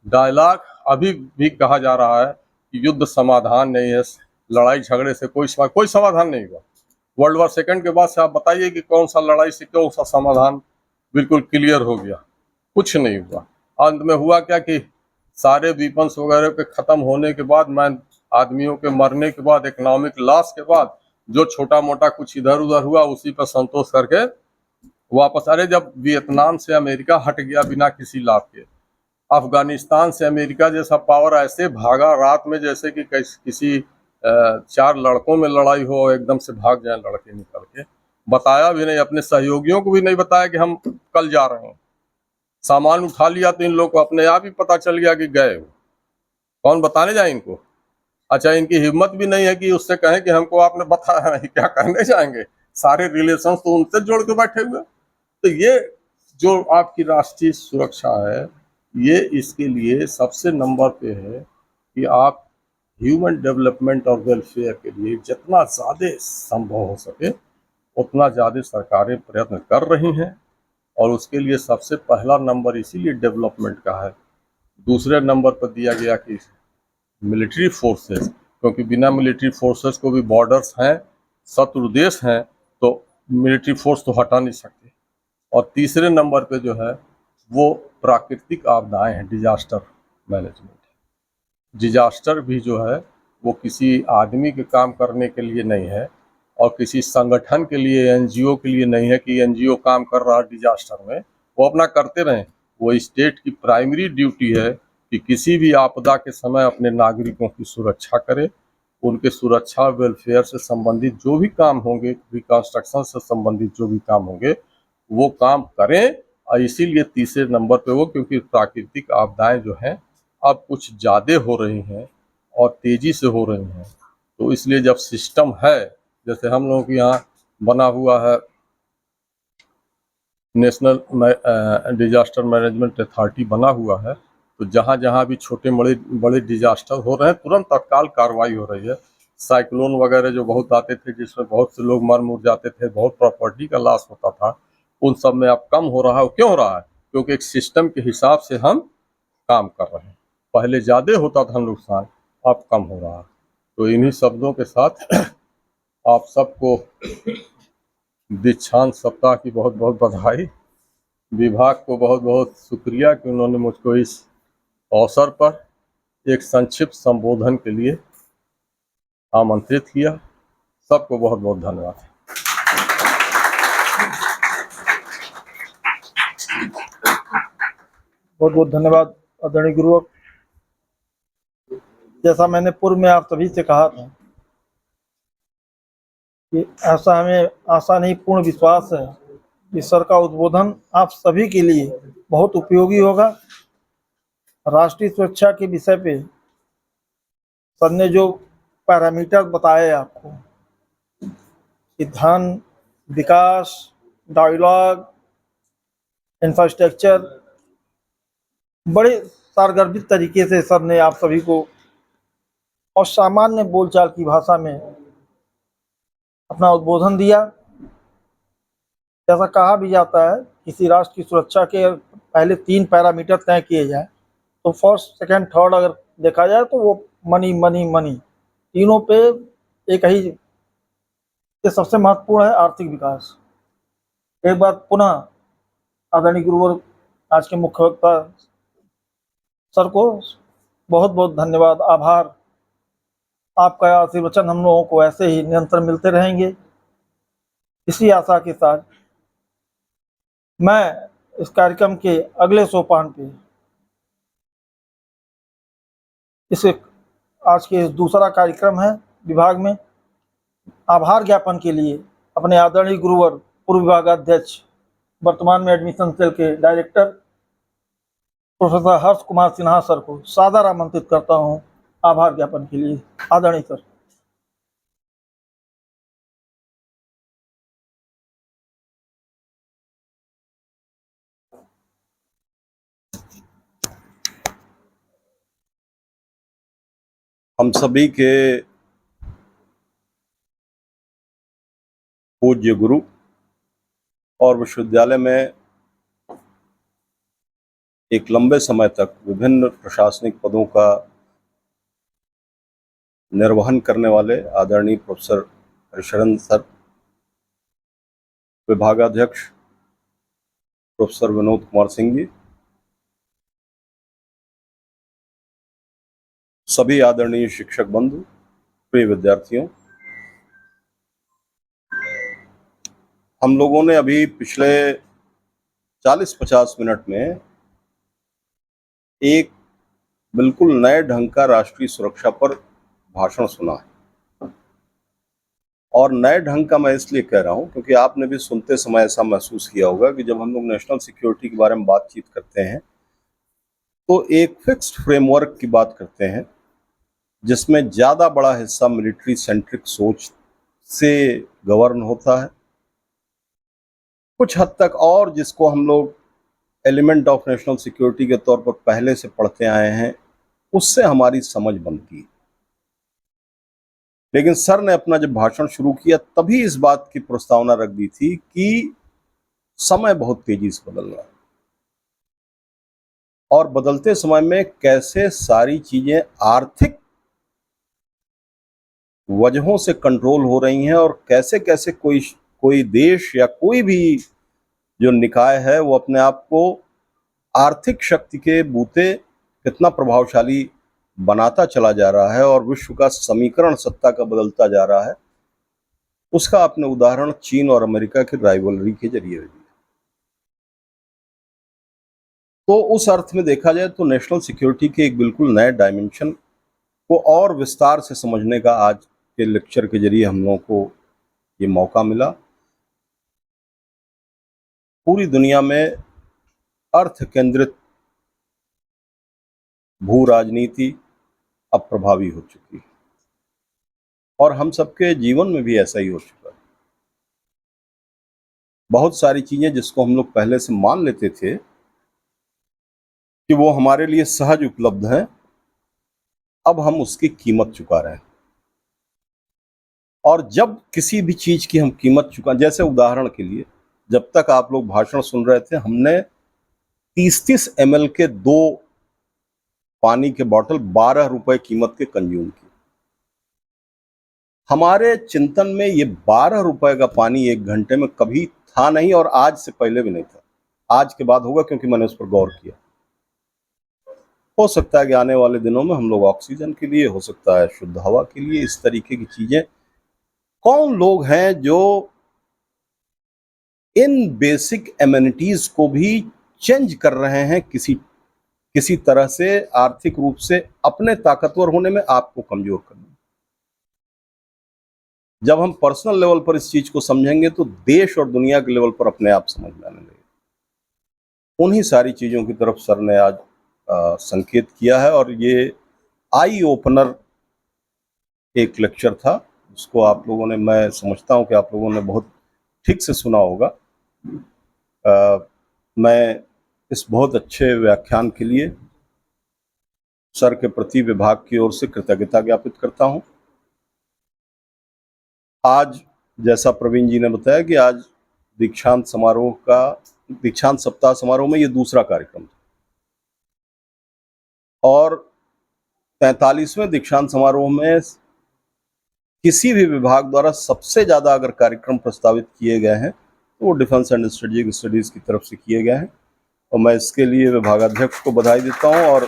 S4: डायलॉग अभी भी कहा जा रहा है कि युद्ध समाधान नहीं है, लड़ाई झगड़े से कोई समाधान नहीं हुआ। वर्ल्ड वॉर सेकंड के बाद से आप बताइए कि कौन सा लड़ाई से कौन सा समाधान बिल्कुल क्लियर हो गया? कुछ नहीं हुआ। अंत में हुआ क्या कि सारे वीपन्स वगैरह के खत्म होने के बाद, आदमियों के मरने के बाद, इकोनॉमिक लॉस के बाद, जो छोटा मोटा कुछ इधर उधर हुआ उसी पर संतोष करके वापस। अरे जब वियतनाम से अमेरिका हट गया बिना किसी लाभ के, अफगानिस्तान से अमेरिका जैसा पावर ऐसे भागा रात में जैसे कि किसी 4 लड़कों में लड़ाई हो, एकदम से भाग जाए लड़के निकल के। बताया भी नहीं, अपने सहयोगियों को भी नहीं बताया कि हम कल जा रहे हैं। सामान उठा लिया तो इन लोगों को अपने आप ही पता चल गया कि गए हो। कौन बताने जाए इनको? अच्छा, इनकी हिम्मत भी नहीं है कि उससे कहें कि हमको आपने बताया नहीं, क्या कहने जाएंगे? सारे रिलेशन तो उनसे जोड़ के बैठे हुए। तो ये जो आपकी राष्ट्रीय सुरक्षा है, ये इसके लिए सबसे नंबर पे है कि आप ह्यूमन डेवलपमेंट और वेलफेयर के लिए जितना ज़्यादा संभव हो सके उतना ज़्यादा सरकारें प्रयत्न कर रही हैं। और उसके लिए सबसे पहला नंबर इसीलिए डेवलपमेंट का है। दूसरे नंबर पर दिया गया कि मिलिट्री फोर्सेस, क्योंकि बिना मिलिट्री फोर्सेस को भी बॉर्डर्स हैं, शत्रु देश हैं, तो मिलिट्री फोर्स तो हटा नहीं सकते। और तीसरे नंबर पे जो है वो प्राकृतिक आपदाएं हैं, डिजास्टर मैनेजमेंट। डिजास्टर भी जो है वो किसी आदमी के काम करने के लिए नहीं है और किसी संगठन के लिए, एनजीओ के लिए नहीं है कि एनजीओ काम कर रहा है डिजास्टर में, वो अपना करते रहें। वो स्टेट की प्राइमरी ड्यूटी है कि किसी भी आपदा के समय अपने नागरिकों की सुरक्षा करे, उनके सुरक्षा वेलफेयर से संबंधित जो भी काम होंगे, रिकंस्ट्रक्शन से संबंधित जो भी काम होंगे वो काम करें। और इसीलिए तीसरे नंबर पे वो, क्योंकि प्राकृतिक आपदाएं जो हैं अब कुछ ज़्यादा हो रही हैं और तेज़ी से हो रही हैं, तो इसलिए जब सिस्टम है, जैसे हम लोगों के यहाँ बना हुआ है नेशनल डिजास्टर मैनेजमेंट अथॉरिटी बना हुआ है, तो जहाँ जहाँ भी छोटे बड़े डिजास्टर हो रहे हैं तुरंत तत्काल कार्रवाई हो रही है। साइक्लोन वगैरह जो बहुत आते थे, जिसमें बहुत से लोग मर मुर जाते थे, बहुत प्रॉपर्टी का लॉस होता था, उन सब में अब कम हो रहा है। क्यों हो रहा है? क्योंकि एक सिस्टम के हिसाब से हम काम कर रहे हैं। पहले ज़्यादा होता था नुकसान, अब कम हो रहा है। तो इन्हीं शब्दों के साथ आप सबको दीक्षांत सप्ताह की बहुत बहुत बधाई। विभाग को बहुत बहुत शुक्रिया कि उन्होंने मुझको इस अवसर पर एक संक्षिप्त संबोधन के लिए आमंत्रित किया। सबको बहुत बहुत धन्यवाद।
S1: बहुत बहुत धन्यवाद आदरणीय गुरुवर। जैसा मैंने पूर्व में आप सभी से कहा था कि ऐसा हमें आशा नहीं पूर्ण विश्वास है कि सर का उद्बोधन आप सभी के लिए बहुत उपयोगी होगा। राष्ट्रीय सुरक्षा के विषय पे सर ने जो पैरामीटर बताए आपको कि धन, विकास, डायलॉग, इंफ्रास्ट्रक्चर, बड़े सारगर्भित तरीके से सर ने आप सभी को और सामान्य बोलचाल की भाषा में अपना उद्बोधन दिया। जैसा कहा भी जाता है, किसी राष्ट्र की सुरक्षा के पहले 3 पैरामीटर तय किए जाए तो फर्स्ट, सेकंड, थर्ड अगर देखा जाए तो वो मनी मनी मनी, तीनों पे एक ही। ये सबसे महत्वपूर्ण है आर्थिक विकास। एक बार पुनः आदरणीय गुरुवर आज के मुख्य वक्ता सर को बहुत बहुत धन्यवाद, आभार। आपका आशीर्वचन हम लोगों को ऐसे ही निरंतर मिलते रहेंगे। इसी आशा के साथ मैं इस कार्यक्रम के अगले सोपान पे इसे आज के दूसरा कार्यक्रम है विभाग में आभार ज्ञापन के लिए अपने आदरणीय गुरुवर पूर्व विभागाध्यक्ष वर्तमान में एडमिशन सेल के director professor Harsh Kumar Sinha sir को सादर आमंत्रित करता हूं आभार ज्ञापन के लिए। आदरणीय सर।
S5: हम सभी के पूज्य गुरु और विश्वविद्यालय में एक लंबे समय तक विभिन्न प्रशासनिक पदों का निर्वहन करने वाले आदरणीय प्रोफेसर हरिशरण सर, विभागाध्यक्ष प्रोफेसर विनोद कुमार सिंह जी, सभी आदरणीय शिक्षक बंधु, प्रिय विद्यार्थियों, हम लोगों ने अभी पिछले 40-50 मिनट में एक बिल्कुल नए ढंग का राष्ट्रीय सुरक्षा पर भाषण सुना है। और नए ढंग का मैं इसलिए कह रहा हूं क्योंकि आपने भी सुनते समय ऐसा महसूस किया होगा कि जब हम लोग नेशनल सिक्योरिटी के बारे में बातचीत करते हैं तो एक फिक्स्ड फ्रेमवर्क की बात करते हैं जिसमें ज़्यादा बड़ा हिस्सा मिलिट्री सेंट्रिक सोच से गवर्न होता है, कुछ हद तक और जिसको हम लोग एलिमेंट ऑफ नेशनल सिक्योरिटी के तौर पर पहले से पढ़ते आए हैं उससे हमारी समझ बनती है। लेकिन सर ने अपना जब भाषण शुरू किया तभी इस बात की प्रस्तावना रख दी थी कि समय बहुत तेजी से बदल रहा है और बदलते समय में कैसे सारी चीजें आर्थिक वजहों से कंट्रोल हो रही हैं और कैसे कैसे कोई देश या कोई भी जो निकाय है वो अपने आप को आर्थिक शक्ति के बूते कितना प्रभावशाली बनाता चला जा रहा है और विश्व का समीकरण सत्ता का बदलता जा रहा है। उसका आपने उदाहरण चीन और अमेरिका की राइवलरी के जरिए दिया। तो उस अर्थ में देखा जाए तो नेशनल सिक्योरिटी के एक बिल्कुल नए डायमेंशन को और विस्तार से समझने का आज के लेक्चर के जरिए हम लोगों को ये मौका मिला। पूरी दुनिया में अर्थ केंद्रित भू राजनीति अब प्रभावी हो चुकी है और हम सबके जीवन में भी ऐसा ही हो चुका है। बहुत सारी चीजें जिसको हम लोग पहले से मान लेते थे कि वो हमारे लिए सहज उपलब्ध हैं, अब हम उसकी कीमत चुका रहे हैं। और जब किसी भी चीज की हम कीमत चुका, जैसे उदाहरण के लिए जब तक आप लोग भाषण सुन रहे थे हमने 30-30 ml के 2 पानी के बोतल 12 रुपए कीमत के कंज्यूम किए। हमारे चिंतन में ये 12 रुपए का पानी 1 घंटे में कभी था नहीं और आज से पहले भी नहीं था। आज के बाद होगा क्योंकि मैंने उस पर गौर किया। हो सकता है कि आने वाले दिनों में हम लोग ऑक्सीजन के लिए, हो सकता है शुद्ध हवा के लिए, इस तरीके की चीजें, कौन लोग हैं जो इन बेसिक एमिनिटीज को भी चेंज कर रहे हैं किसी तरह से आर्थिक रूप से अपने ताकतवर होने में आपको कमजोर करने में। जब हम पर्सनल लेवल पर इस चीज को समझेंगे तो देश और दुनिया के लेवल पर अपने आप समझ में आने लगेगा। उन्हीं सारी चीजों की तरफ सर ने आज संकेत किया है और ये आई ओपनर एक लेक्चर था जिसको आप लोगों ने, मैं समझता हूं कि आप लोगों ने बहुत ठीक से सुना होगा। मैं इस बहुत अच्छे व्याख्यान के लिए सर के प्रति विभाग की ओर से कृतज्ञता ज्ञापित करता हूं। आज जैसा प्रवीण जी ने बताया कि आज दीक्षांत सप्ताह समारोह में ये दूसरा कार्यक्रम था और 43वें दीक्षांत समारोह में किसी भी विभाग द्वारा सबसे ज्यादा अगर कार्यक्रम प्रस्तावित किए गए हैं वो डिफेंस एंड स्ट्रेटेजिक स्टडीज़ की तरफ से किए गए हैं और मैं इसके लिए विभागाध्यक्ष को बधाई देता हूं और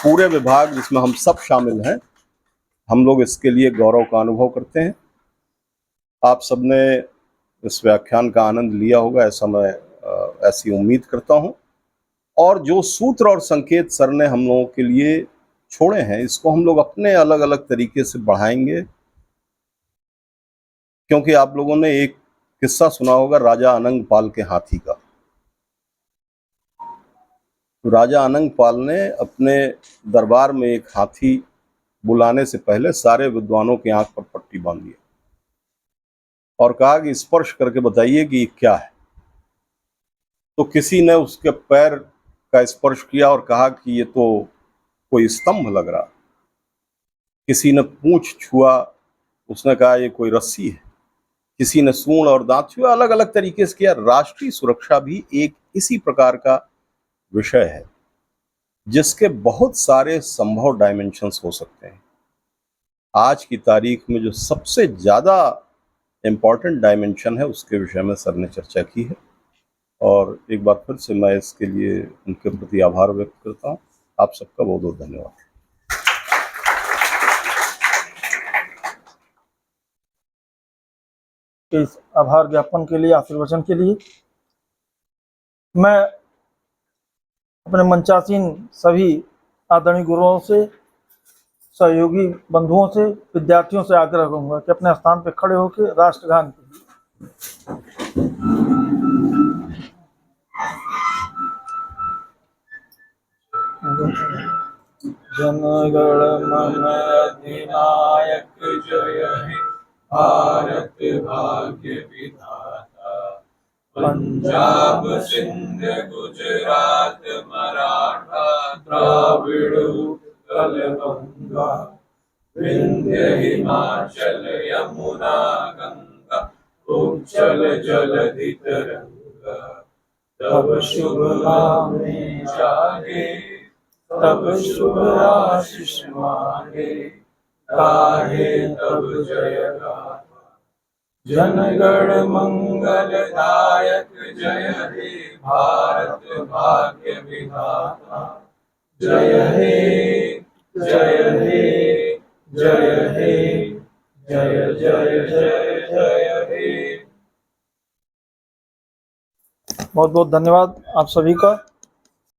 S5: पूरे विभाग जिसमें हम सब शामिल हैं, हम लोग इसके लिए गौरव का अनुभव करते हैं। आप सबने इस व्याख्यान का आनंद लिया होगा, ऐसा मैं ऐसी उम्मीद करता हूं। और जो सूत्र और संकेत सर ने हम लोगों के लिए छोड़े हैं, इसको हम लोग अपने अलग अलग तरीके से बढ़ाएंगे, क्योंकि आप लोगों ने एक किस्सा सुना होगा राजा अनंग पाल के हाथी का। तो राजा अनंग पाल ने अपने दरबार में एक हाथी बुलाने से पहले सारे विद्वानों की आंख पर पट्टी बांध दी और कहा कि स्पर्श करके बताइए कि ये क्या है। तो किसी ने उसके पैर का स्पर्श किया और कहा कि ये तो कोई स्तंभ लग रहा। किसी ने पूंछ छुआ, उसने कहा ये कोई रस्सी है। किसी ने सूंड और दांत छुआ, अलग अलग तरीके से किया। राष्ट्रीय सुरक्षा भी एक इसी प्रकार का विषय है जिसके बहुत सारे संभव डायमेंशंस हो सकते हैं। आज की तारीख में जो सबसे ज्यादा इम्पॉर्टेंट डायमेंशन है उसके विषय में सर ने चर्चा की है और एक बार फिर से मैं इसके लिए उनके प्रति आभार व्यक्त करता हूं। आप सबका बहुत बहुत धन्यवाद।
S1: इस आभार ज्ञापन के लिए, आशीर्वचन के लिए मैं अपने मंचासीन सभी आदरणीय गुरुओं से, सहयोगी बंधुओं से, विद्यार्थियों से आग्रह करूंगा कि अपने स्थान पर खड़े होकर राष्ट्रगान जनगण मन अधिनायक जय हे भारत भाग्य विधाता, पंजाब सिंध गुजरात मराठा द्राविड़ उत्कल गंगा, विंध्य हिमाचल यमुना गंगा, उज्जल जलधि तरंगा। तब शुभ नामे जागे, तब शुभ आशीष मांगे, गाहे तब जय गाथा। जनगण मंगल दायक जय हे भारत भाग्य विधाता, जय हे जय हे जय हे जय जय जय जय हे। बहुत बहुत धन्यवाद आप सभी का।